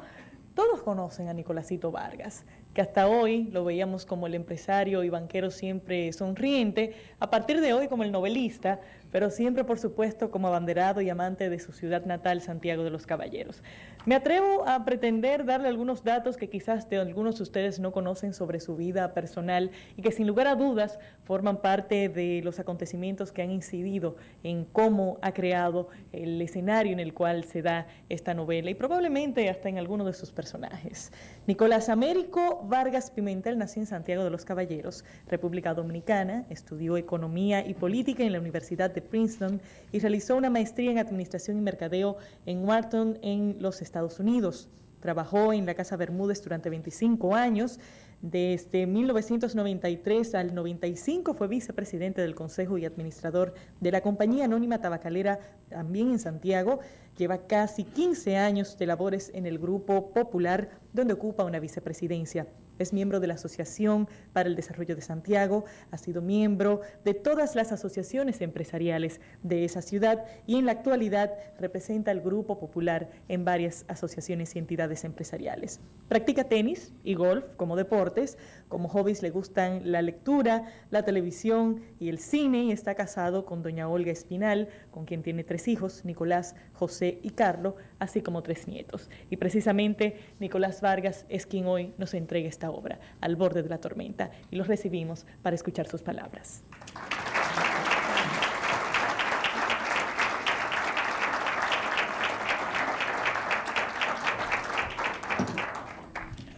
todos conocen a Nicolásito Vargas, que hasta hoy lo veíamos como el empresario y banquero siempre sonriente, a partir de hoy como el novelista, pero siempre, por supuesto, como abanderado y amante de su ciudad natal, Santiago de los Caballeros. Me atrevo a pretender darle algunos datos que quizás de algunos de ustedes no conocen sobre su vida personal y que sin lugar a dudas forman parte de los acontecimientos que han incidido en cómo ha creado el escenario en el cual se da esta novela y probablemente hasta en alguno de sus personajes. Nicolás Américo Vargas Pimentel nació en Santiago de los Caballeros, República Dominicana, estudió Economía y Política en la Universidad de Princeton y realizó una maestría en Administración y Mercadeo en Wharton, en los Estados Unidos. Trabajó en la Casa Bermúdez durante 25 años. Desde 1993 al 95 fue vicepresidente del Consejo y administrador de la Compañía Anónima Tabacalera, también en Santiago. Lleva casi 15 años de labores en el Grupo Popular, donde ocupa una vicepresidencia. Es miembro de la Asociación para el Desarrollo de Santiago, ha sido miembro de todas las asociaciones empresariales de esa ciudad y en la actualidad representa al Grupo Popular en varias asociaciones y entidades empresariales. Practica tenis y golf como deportes. Como hobbies le gustan la lectura, la televisión y el cine, y está casado con doña Olga Espinal, con quien tiene 3 hijos, Nicolás, José y Carlos, así como 3 nietos. Y precisamente Nicolás Vargas es quien hoy nos entrega esta obra, Al borde de la tormenta, y los recibimos para escuchar sus palabras.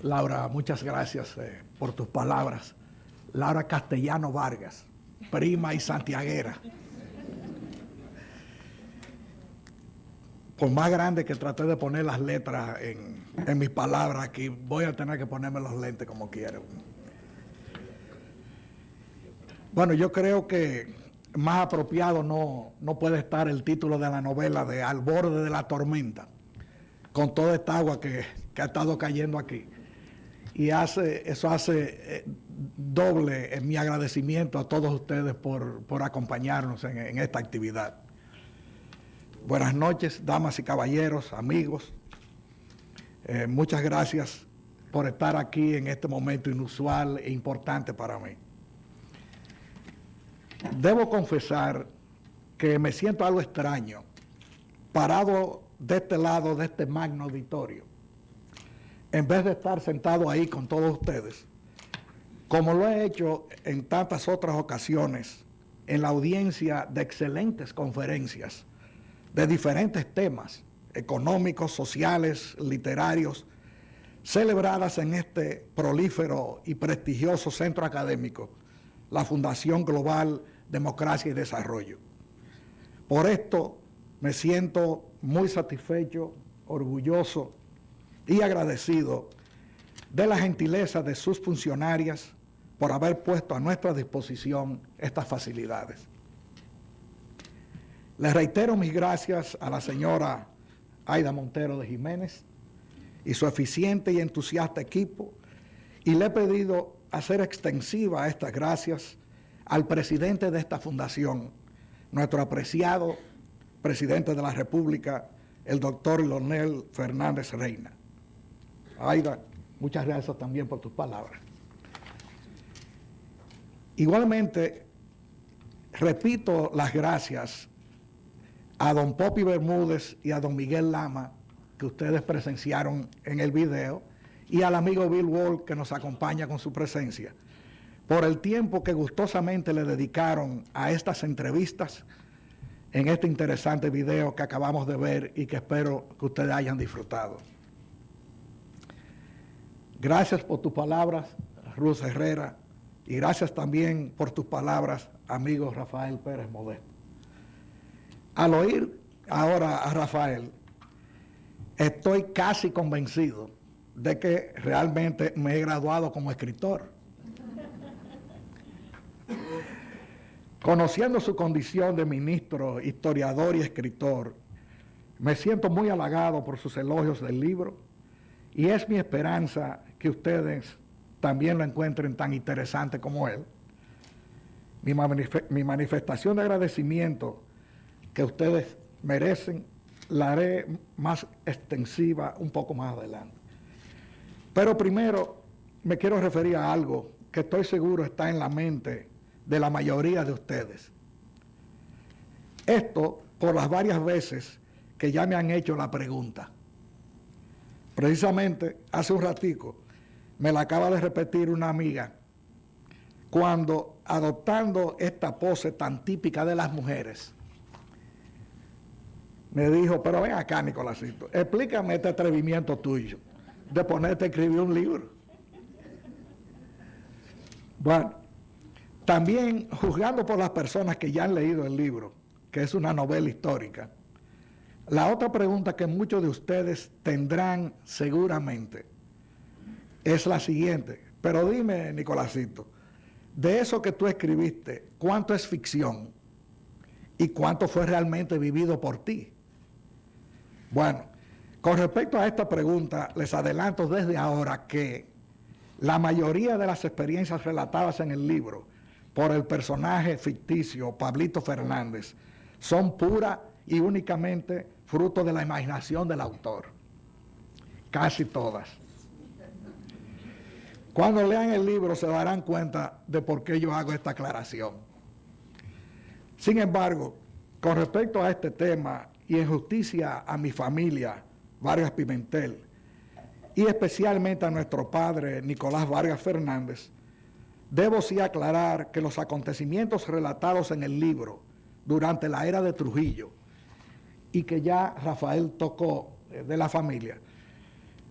Laura, muchas gracias por tus palabras. Laura Castellano Vargas, prima y santiaguera. Por más grande que traté de poner las letras en mis palabras aquí, voy a tener que ponerme los lentes como quiero. Bueno, yo creo que más apropiado no puede estar el título de la novela de Al borde de la tormenta, con toda esta agua que ha estado cayendo aquí. Y eso hace doble en mi agradecimiento a todos ustedes por acompañarnos en esta actividad. Buenas noches, damas y caballeros, amigos. Muchas gracias por estar aquí en este momento inusual e importante para mí. Debo confesar que me siento algo extraño, parado de este lado de este magno auditorio, en vez de estar sentado ahí con todos ustedes, como lo he hecho en tantas otras ocasiones, en la audiencia de excelentes conferencias de diferentes temas económicos, sociales, literarios, celebradas en este prolífero y prestigioso centro académico, la Fundación Global Democracia y Desarrollo. Por esto me siento muy satisfecho, orgulloso y agradecido de la gentileza de sus funcionarias por haber puesto a nuestra disposición estas facilidades. Les reitero mis gracias a la señora Aida Montero de Jiménez y su eficiente y entusiasta equipo, y le he pedido hacer extensiva estas gracias al presidente de esta fundación, nuestro apreciado presidente de la República, el doctor Leonel Fernández Reina. Aida, muchas gracias también por tus palabras. Igualmente, repito las gracias a don Popi Bermúdez y a don Miguel Lama, que ustedes presenciaron en el video, y al amigo Bill Wall, que nos acompaña con su presencia, por el tiempo que gustosamente le dedicaron a estas entrevistas en este interesante video que acabamos de ver y que espero que ustedes hayan disfrutado. Gracias por tus palabras, Ruth Herrera, y gracias también por tus palabras, amigo Rafael Pérez Modesto. Al oír ahora a Rafael, estoy casi convencido de que realmente me he graduado como escritor. Conociendo su condición de ministro, historiador y escritor, me siento muy halagado por sus elogios del libro y es mi esperanza que ustedes también lo encuentren tan interesante como él. Mi manifestación de agradecimiento que ustedes merecen la haré más extensiva un poco más adelante. Pero primero me quiero referir a algo que estoy seguro está en la mente de la mayoría de ustedes. Esto por las varias veces que ya me han hecho la pregunta. Precisamente hace un ratico me la acaba de repetir una amiga cuando, adoptando esta pose tan típica de las mujeres, me dijo, pero ven acá, Nicolásito, explícame este atrevimiento tuyo de ponerte a escribir un libro. Bueno, también juzgando por las personas que ya han leído el libro, que es una novela histórica, la otra pregunta que muchos de ustedes tendrán seguramente es la siguiente. Pero dime, Nicolásito, de eso que tú escribiste, ¿cuánto es ficción? ¿Y cuánto fue realmente vivido por ti? Bueno, con respecto a esta pregunta, les adelanto desde ahora que la mayoría de las experiencias relatadas en el libro por el personaje ficticio Pablito Fernández son pura y únicamente fruto de la imaginación del autor. Casi todas. Cuando lean el libro se darán cuenta de por qué yo hago esta aclaración. Sin embargo, con respecto a este tema y en justicia a mi familia, Vargas Pimentel, y especialmente a nuestro padre Nicolás Vargas Fernández, debo sí aclarar que los acontecimientos relatados en el libro durante la era de Trujillo, y que ya Rafael tocó de la familia,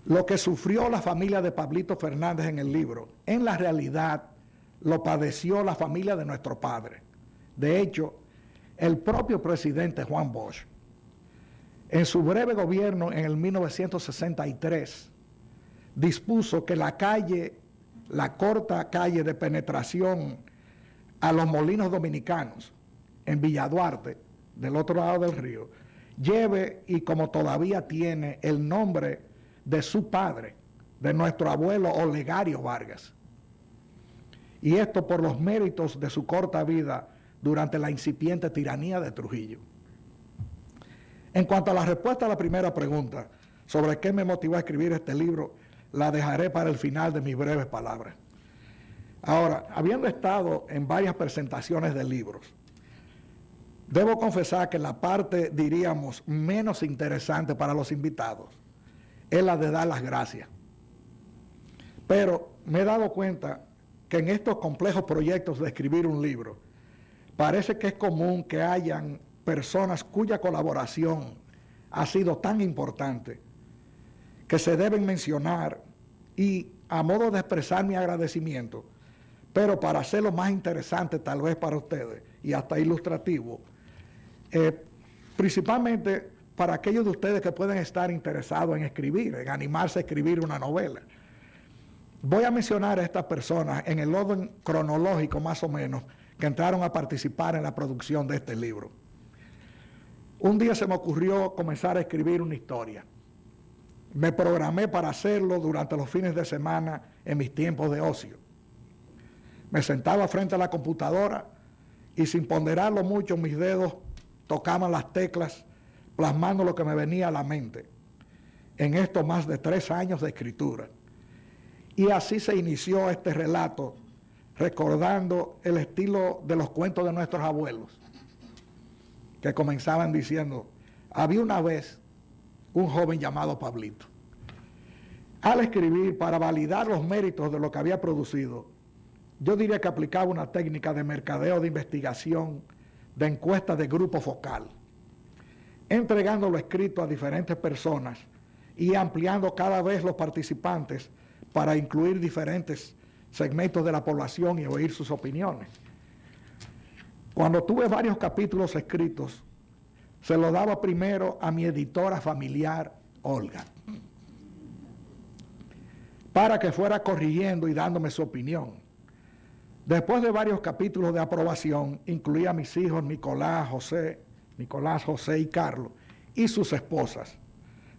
lo que sufrió la familia de Pablito Fernández en el libro, en la realidad lo padeció la familia de nuestro padre. De hecho, el propio presidente Juan Bosch, en su breve gobierno en el 1963, dispuso que la corta calle de penetración a los Molinos Dominicanos, en Villa Duarte, del otro lado del río, lleve, y como todavía tiene, el nombre de su padre, de nuestro abuelo Olegario Vargas. Y esto por los méritos de su corta vida durante la incipiente tiranía de Trujillo. En cuanto a la respuesta a la primera pregunta, sobre qué me motivó a escribir este libro, la dejaré para el final de mis breves palabras. Ahora, habiendo estado en varias presentaciones de libros, debo confesar que la parte, diríamos, menos interesante para los invitados es la de dar las gracias. Pero me he dado cuenta que en estos complejos proyectos de escribir un libro, parece que es común que hayan personas cuya colaboración ha sido tan importante que se deben mencionar, y a modo de expresar mi agradecimiento, pero para hacerlo más interesante tal vez para ustedes y hasta ilustrativo, principalmente para aquellos de ustedes que pueden estar interesados en escribir, en animarse a escribir una novela. Voy a mencionar a estas personas en el orden cronológico más o menos que entraron a participar en la producción de este libro. Un día se me ocurrió comenzar a escribir una historia. Me programé para hacerlo durante los fines de semana en mis tiempos de ocio. Me sentaba frente a la computadora y sin ponderarlo mucho mis dedos tocaban las teclas plasmando lo que me venía a la mente en estos más de 3 años de escritura. Y así se inició este relato, recordando el estilo de los cuentos de nuestros abuelos, que comenzaban diciendo: había una vez un joven llamado Pablito. Al escribir, para validar los méritos de lo que había producido, yo diría que aplicaba una técnica de mercadeo de investigación, de encuesta de grupo focal, entregando lo escrito a diferentes personas y ampliando cada vez los participantes para incluir diferentes segmentos de la población y oír sus opiniones. Cuando tuve varios capítulos escritos, se lo daba primero a mi editora familiar, Olga, para que fuera corrigiendo y dándome su opinión. Después de varios capítulos de aprobación, incluía a mis hijos Nicolás, José y Carlos, y sus esposas,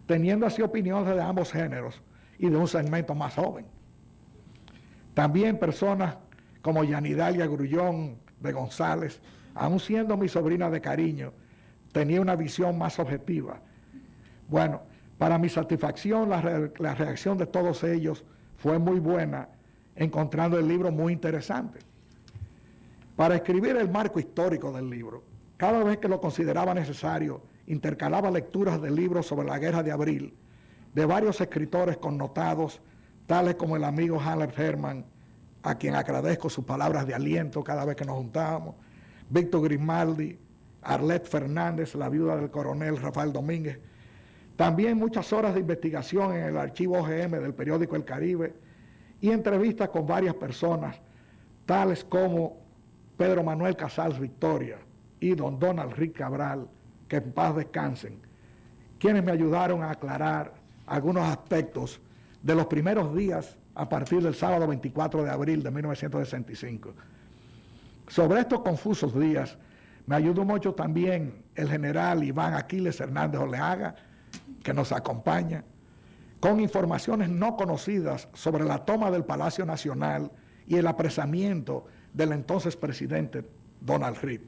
teniendo así opiniones de ambos géneros y de un segmento más joven. También personas como Yanidalia Grullón de González, aun siendo mi sobrina de cariño, tenía una visión más objetiva. Bueno, para mi satisfacción, la reacción de todos ellos fue muy buena, encontrando el libro muy interesante. Para escribir el marco histórico del libro, cada vez que lo consideraba necesario, intercalaba lecturas de libros sobre la Guerra de Abril, de varios escritores connotados, tales como el amigo Hanler Herman, a quien agradezco sus palabras de aliento cada vez que nos juntábamos, Víctor Grimaldi, Arlette Fernández, la viuda del coronel Rafael Domínguez. También muchas horas de investigación en el archivo OGM del periódico El Caribe y entrevistas con varias personas, tales como Pedro Manuel Casals Victoria y don Donald Rick Cabral, que en paz descansen, quienes me ayudaron a aclarar algunos aspectos de los primeros días a partir del sábado 24 de abril de 1965. Sobre estos confusos días me ayudó mucho también el general Iván Aquiles Hernández Oleaga, que nos acompaña, con informaciones no conocidas sobre la toma del Palacio Nacional y el apresamiento del entonces presidente Donald Reed.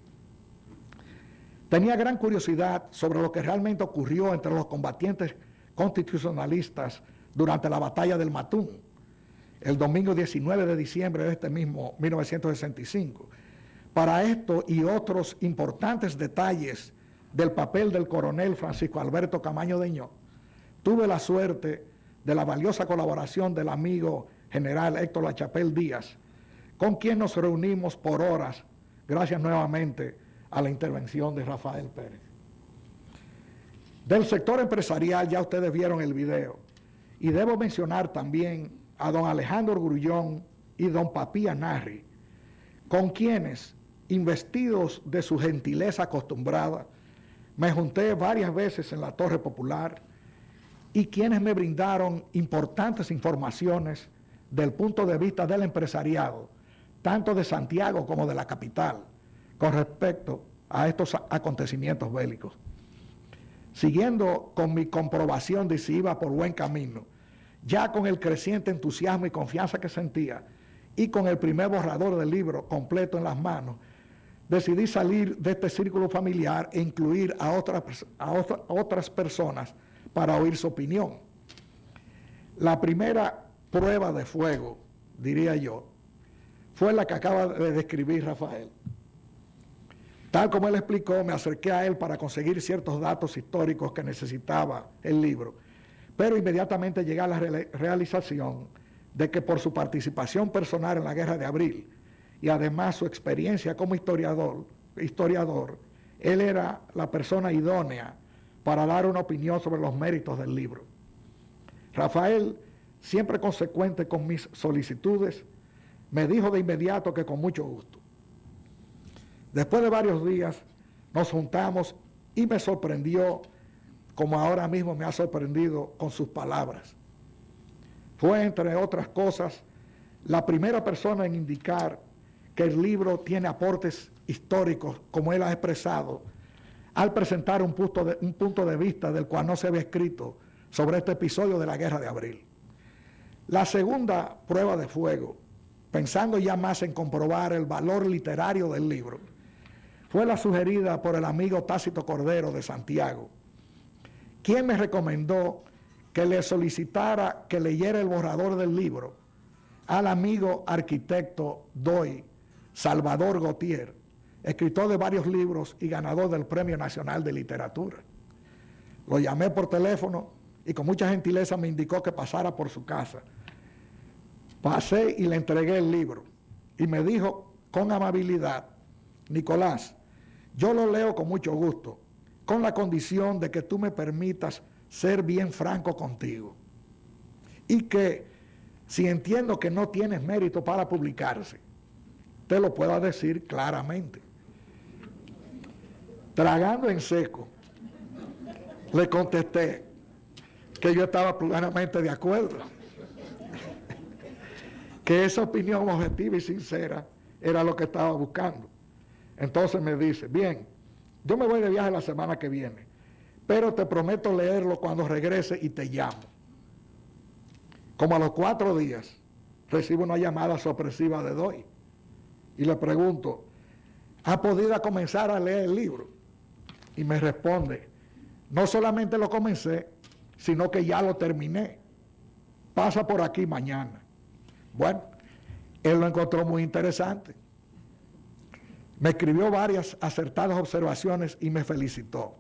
Tenía gran curiosidad sobre lo que realmente ocurrió entre los combatientes constitucionalistas durante la batalla del Matún, el domingo 19 de diciembre de este mismo 1965. Para esto y otros importantes detalles del papel del coronel Francisco Alberto Camaño Deñó, tuve la suerte de la valiosa colaboración del amigo general Héctor Lachapelle Díaz, con quien nos reunimos por horas, gracias nuevamente a la intervención de Rafael Pérez. Del sector empresarial ya ustedes vieron el video, y debo mencionar también a don Alejandro Grullón y don Papía Narri, con quienes, investidos de su gentileza acostumbrada, me junté varias veces en la Torre Popular y quienes me brindaron importantes informaciones del punto de vista del empresariado, tanto de Santiago como de la capital, con respecto a estos acontecimientos bélicos. Siguiendo con mi comprobación de si iba por buen camino, ya con el creciente entusiasmo y confianza que sentía, y con el primer borrador del libro completo en las manos, decidí salir de este círculo familiar e incluir a otras personas para oír su opinión. La primera prueba de fuego, diría yo, fue la que acaba de describir Rafael. Tal como él explicó, me acerqué a él para conseguir ciertos datos históricos que necesitaba el libro, pero inmediatamente llegué a la realización de que por su participación personal en la Guerra de Abril y además su experiencia como historiador, él era la persona idónea para dar una opinión sobre los méritos del libro. Rafael, siempre consecuente con mis solicitudes, me dijo de inmediato que con mucho gusto. Después de varios días nos juntamos y me sorprendió, como ahora mismo me ha sorprendido con sus palabras. Fue, entre otras cosas, la primera persona en indicar que el libro tiene aportes históricos, como él ha expresado, al presentar un punto de vista del cual no se había escrito sobre este episodio de la Guerra de Abril. La segunda prueba de fuego, pensando ya más en comprobar el valor literario del libro, fue la sugerida por el amigo Tácito Cordero de Santiago, quien me recomendó que le solicitara que leyera el borrador del libro al amigo arquitecto DOI Salvador Gautier, escritor de varios libros y ganador del Premio Nacional de Literatura. Lo llamé por teléfono y con mucha gentileza me indicó que pasara por su casa. Pasé y le entregué el libro y me dijo con amabilidad: Nicolás, yo lo leo con mucho gusto, con la condición de que tú me permitas ser bien franco contigo y que si entiendo que no tienes mérito para publicarse, te lo pueda decir claramente. Tragando en seco, le contesté que yo estaba plenamente de acuerdo, que esa opinión objetiva y sincera era lo que estaba buscando. Entonces me dice: bien, yo me voy de viaje la semana que viene, pero te prometo leerlo cuando regrese y te llamo. Como a los 4 días, recibo una llamada sorpresiva de Doy y le pregunto, ¿ha podido comenzar a leer el libro? Y me responde, no solamente lo comencé, sino que ya lo terminé. Pasa por aquí mañana. Bueno, él lo encontró muy interesante. Me escribió varias acertadas observaciones y me felicitó.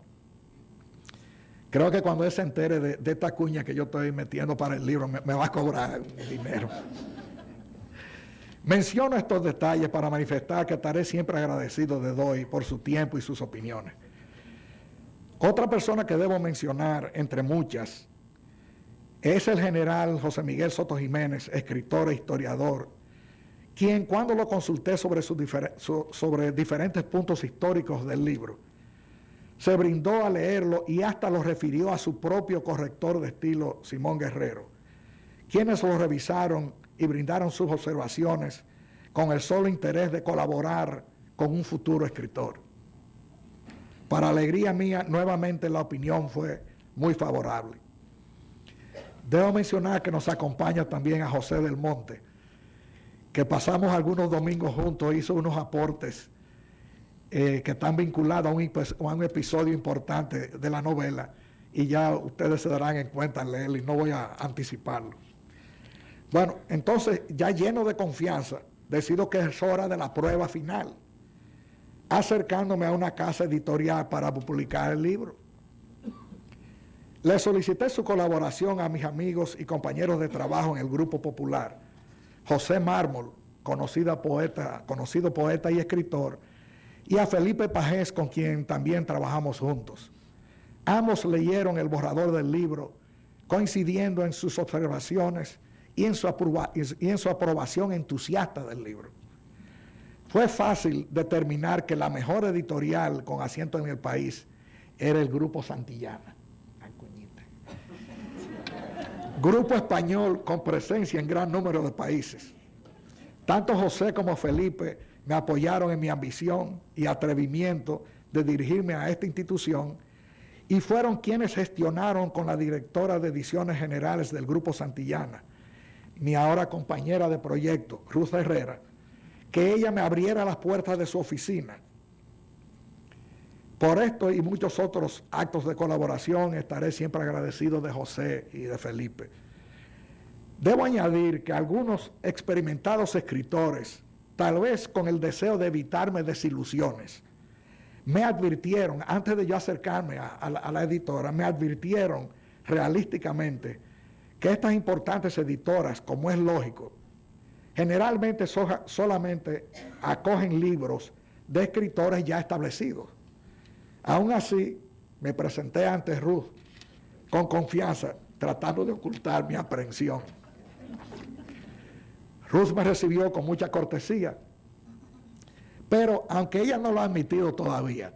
Creo que cuando él se entere de esta cuña que yo estoy metiendo para el libro, me va a cobrar dinero. Menciono estos detalles para manifestar que estaré siempre agradecido de Doy por su tiempo y sus opiniones. Otra persona que debo mencionar, entre muchas, es el general José Miguel Soto Jiménez, escritor e historiador, quien cuando lo consulté sobre diferentes puntos históricos del libro, se brindó a leerlo y hasta lo refirió a su propio corrector de estilo, Simón Guerrero, quienes lo revisaron y brindaron sus observaciones con el solo interés de colaborar con un futuro escritor. Para alegría mía, nuevamente la opinión fue muy favorable. Debo mencionar que nos acompaña también a José del Monte, que pasamos algunos domingos juntos, hizo unos aportes que están vinculados a un episodio importante de la novela, y ya ustedes se darán en cuenta al leerlo y no voy a anticiparlo. Bueno, entonces, ya lleno de confianza, decido que es hora de la prueba final, acercándome a una casa editorial para publicar el libro. Le solicité su colaboración a mis amigos y compañeros de trabajo en el Grupo Popular, José Mármol, conocido poeta y escritor, y a Felipe Pajés, con quien también trabajamos juntos. Ambos leyeron el borrador del libro, coincidiendo en sus observaciones y en su aprobación entusiasta del libro. Fue fácil determinar que la mejor editorial con asiento en el país era el Grupo Santillana. Grupo español con presencia en gran número de países. Tanto José como Felipe me apoyaron en mi ambición y atrevimiento de dirigirme a esta institución y fueron quienes gestionaron con la directora de Ediciones Generales del Grupo Santillana, mi ahora compañera de proyecto, Ruth Herrera, que ella me abriera las puertas de su oficina. Por esto y muchos otros actos de colaboración estaré siempre agradecido de José y de Felipe. Debo añadir que algunos experimentados escritores, tal vez con el deseo de evitarme desilusiones, me advirtieron, antes de yo acercarme a la editora, me advirtieron realísticamente que estas importantes editoras, como es lógico, generalmente solamente acogen libros de escritores ya establecidos. Aún así, me presenté ante Ruth con confianza, tratando de ocultar mi aprehensión. Ruth me recibió con mucha cortesía, pero aunque ella no lo ha admitido todavía,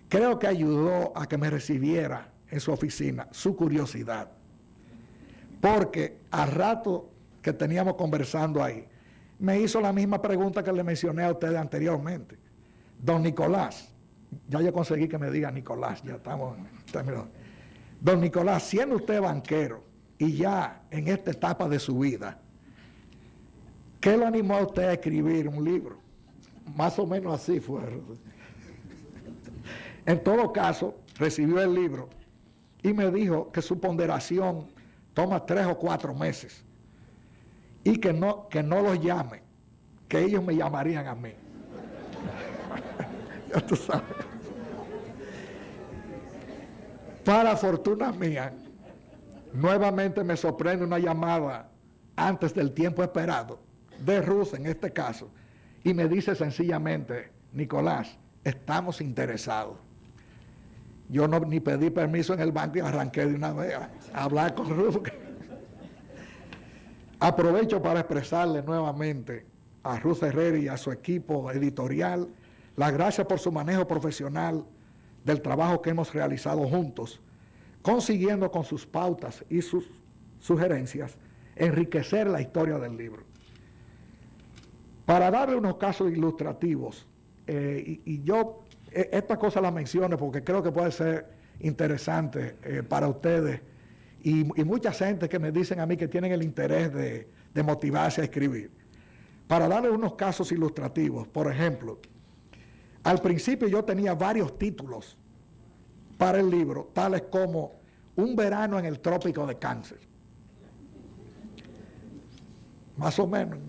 creo que ayudó a que me recibiera en su oficina su curiosidad, porque al rato que teníamos conversando ahí, me hizo la misma pregunta que le mencioné a ustedes anteriormente. Don Nicolás, ya yo conseguí que me diga Nicolás, ya estamos terminando. Don Nicolás, siendo usted banquero y ya en esta etapa de su vida, ¿qué lo animó a usted a escribir un libro? Más o menos así fue. En todo caso, recibió el libro y me dijo que su ponderación toma 3 o 4 meses y que no los llame, que ellos me llamarían a mí. Ya tú sabes. Para fortuna mía, nuevamente me sorprende una llamada antes del tiempo esperado, de Ruth en este caso, y me dice sencillamente, Nicolás, estamos interesados. Yo ni pedí permiso en el banco y arranqué de una vez a hablar con Ruth. Aprovecho para expresarle nuevamente a Ruth Herrera y a su equipo editorial las gracias por su manejo profesional del trabajo que hemos realizado juntos, consiguiendo con sus pautas y sus sugerencias enriquecer la historia del libro. Para darle unos casos ilustrativos, y yo esta cosa la menciono porque creo que puede ser interesante para ustedes y mucha gente que me dicen a mí que tienen el interés de motivarse a escribir. Para darles unos casos ilustrativos, por ejemplo, al principio yo tenía varios títulos para el libro, tales como Un verano en el trópico de Cáncer, más o menos,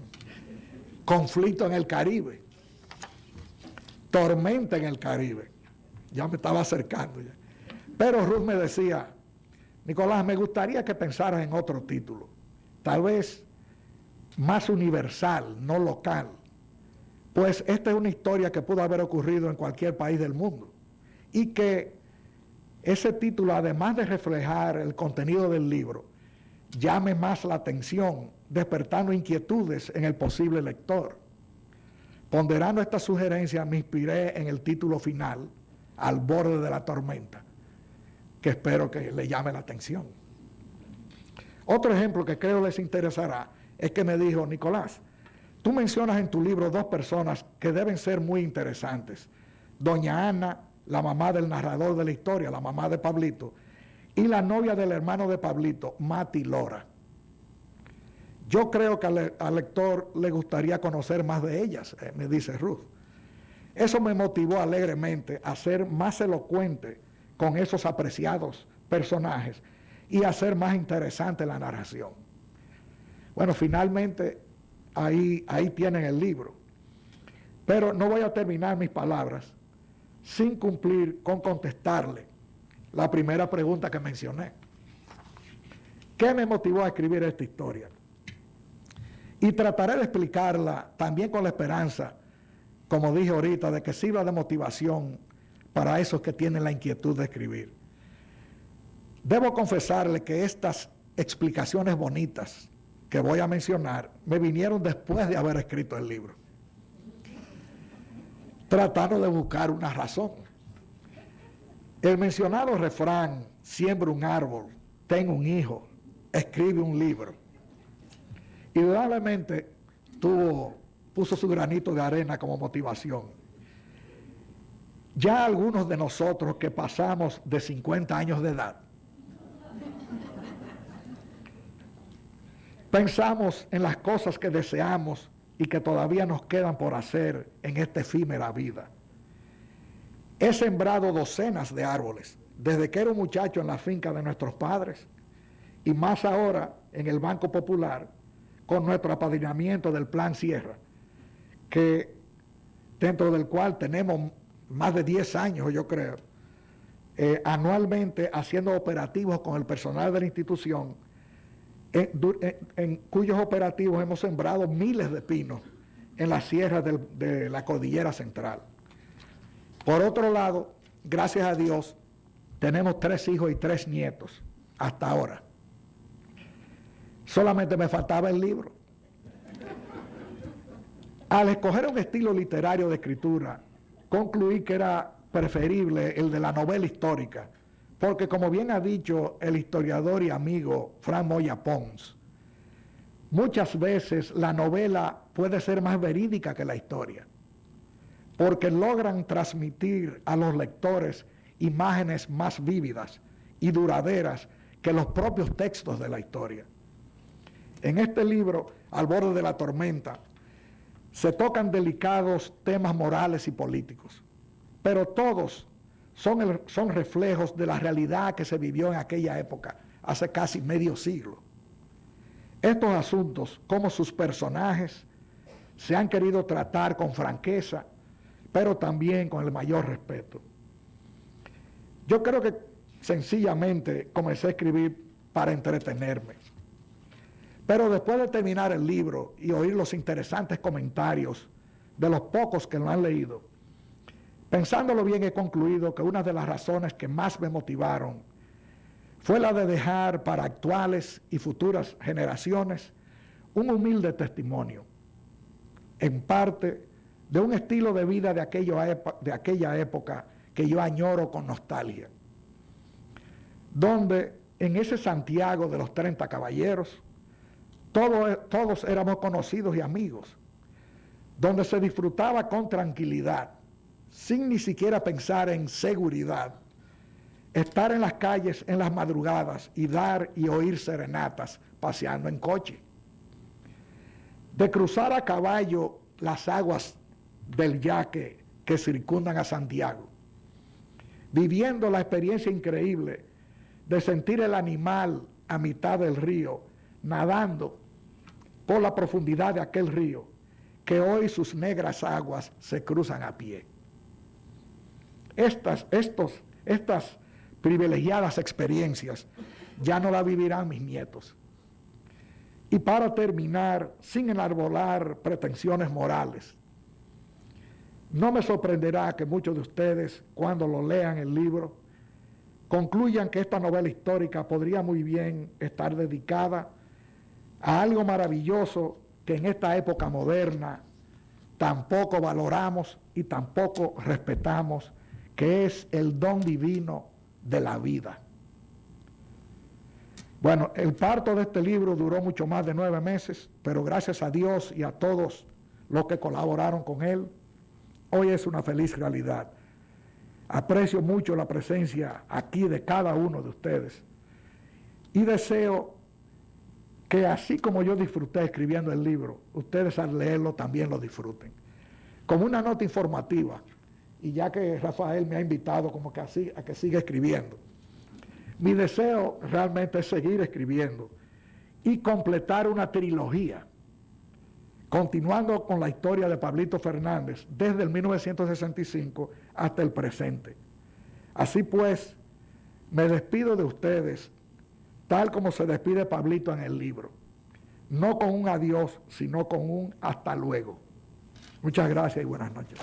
Conflicto en el Caribe, Tormenta en el Caribe, ya me estaba acercando ya. Pero Ruth me decía, Nicolás, me gustaría que pensaras en otro título, tal vez más universal, no local, pues esta es una historia que pudo haber ocurrido en cualquier país del mundo y que ese título, además de reflejar el contenido del libro, llame más la atención, despertando inquietudes en el posible lector. Ponderando esta sugerencia, me inspiré en el título final, Al borde de la tormenta, que espero que le llame la atención. Otro ejemplo que creo les interesará es que me dijo, Nicolás, tú mencionas en tu libro dos personas que deben ser muy interesantes. Doña Ana, la mamá del narrador de la historia, la mamá de Pablito, y la novia del hermano de Pablito, Mati Lora. Yo creo que al lector le gustaría conocer más de ellas, me dice Ruth. Eso me motivó alegremente a ser más elocuente con esos apreciados personajes y a hacer más interesante la narración. Bueno, finalmente ahí tienen el libro. Pero no voy a terminar mis palabras sin cumplir con contestarle la primera pregunta que mencioné. ¿Qué me motivó a escribir esta historia? Y trataré de explicarla también con la esperanza, como dije ahorita, de que sirva de motivación para esos que tienen la inquietud de escribir. Debo confesarle que estas explicaciones bonitas que voy a mencionar me vinieron después de haber escrito el libro, tratando de buscar una razón. El mencionado refrán, siembra un árbol, ten un hijo, escribe un libro, indudablemente puso su granito de arena como motivación. Ya algunos de nosotros que pasamos de 50 años de edad, pensamos en las cosas que deseamos y que todavía nos quedan por hacer en esta efímera vida. He sembrado docenas de árboles, desde que era un muchacho en la finca de nuestros padres, y más ahora en el Banco Popular, con nuestro apadrinamiento del Plan Sierra, que dentro del cual tenemos más de 10 años, yo creo, anualmente haciendo operativos con el personal de la institución, en cuyos operativos hemos sembrado miles de pinos en las sierras de la Cordillera Central. Por otro lado, gracias a Dios, tenemos 3 hijos y 3 nietos hasta ahora. Solamente me faltaba el libro. Al escoger un estilo literario de escritura, concluí que era preferible el de la novela histórica, porque como bien ha dicho el historiador y amigo Fran Moya Pons, muchas veces la novela puede ser más verídica que la historia, porque logran transmitir a los lectores imágenes más vívidas y duraderas que los propios textos de la historia. En este libro, Al borde de la tormenta, se tocan delicados temas morales y políticos, pero todos son reflejos de la realidad que se vivió en aquella época, hace casi medio siglo. Estos asuntos, como sus personajes, se han querido tratar con franqueza, pero también con el mayor respeto. Yo creo que sencillamente comencé a escribir para entretenerme. Pero después de terminar el libro y oír los interesantes comentarios de los pocos que lo han leído, pensándolo bien, he concluido que una de las razones que más me motivaron fue la de dejar para actuales y futuras generaciones un humilde testimonio, en parte de un estilo de vida de aquella época que yo añoro con nostalgia, donde en ese Santiago de los 30 caballeros, todos éramos conocidos y amigos, donde se disfrutaba con tranquilidad, sin ni siquiera pensar en seguridad, estar en las calles en las madrugadas y dar y oír serenatas paseando en coche, de cruzar a caballo las aguas del Yaque que circundan a Santiago, viviendo la experiencia increíble de sentir el animal a mitad del río, nadando por la profundidad de aquel río, que hoy sus negras aguas se cruzan a pie. Estas privilegiadas experiencias ya no las vivirán mis nietos. Y para terminar, sin enarbolar pretensiones morales, no me sorprenderá que muchos de ustedes, cuando lo lean el libro, concluyan que esta novela histórica podría muy bien estar dedicada a algo maravilloso que en esta época moderna tampoco valoramos y tampoco respetamos, que es el don divino de la vida. Bueno, el parto de este libro duró mucho más de 9 meses, pero gracias a Dios y a todos los que colaboraron con él, hoy es una feliz realidad. Aprecio mucho la presencia aquí de cada uno de ustedes y deseo que así como yo disfruté escribiendo el libro, ustedes al leerlo también lo disfruten. Como una nota informativa, y ya que Rafael me ha invitado como que así a que siga escribiendo, mi deseo realmente es seguir escribiendo y completar una trilogía, continuando con la historia de Pablito Fernández desde el 1965 hasta el presente. Así pues, me despido de ustedes tal como se despide Pablito en el libro, no con un adiós, sino con un hasta luego. Muchas gracias y buenas noches.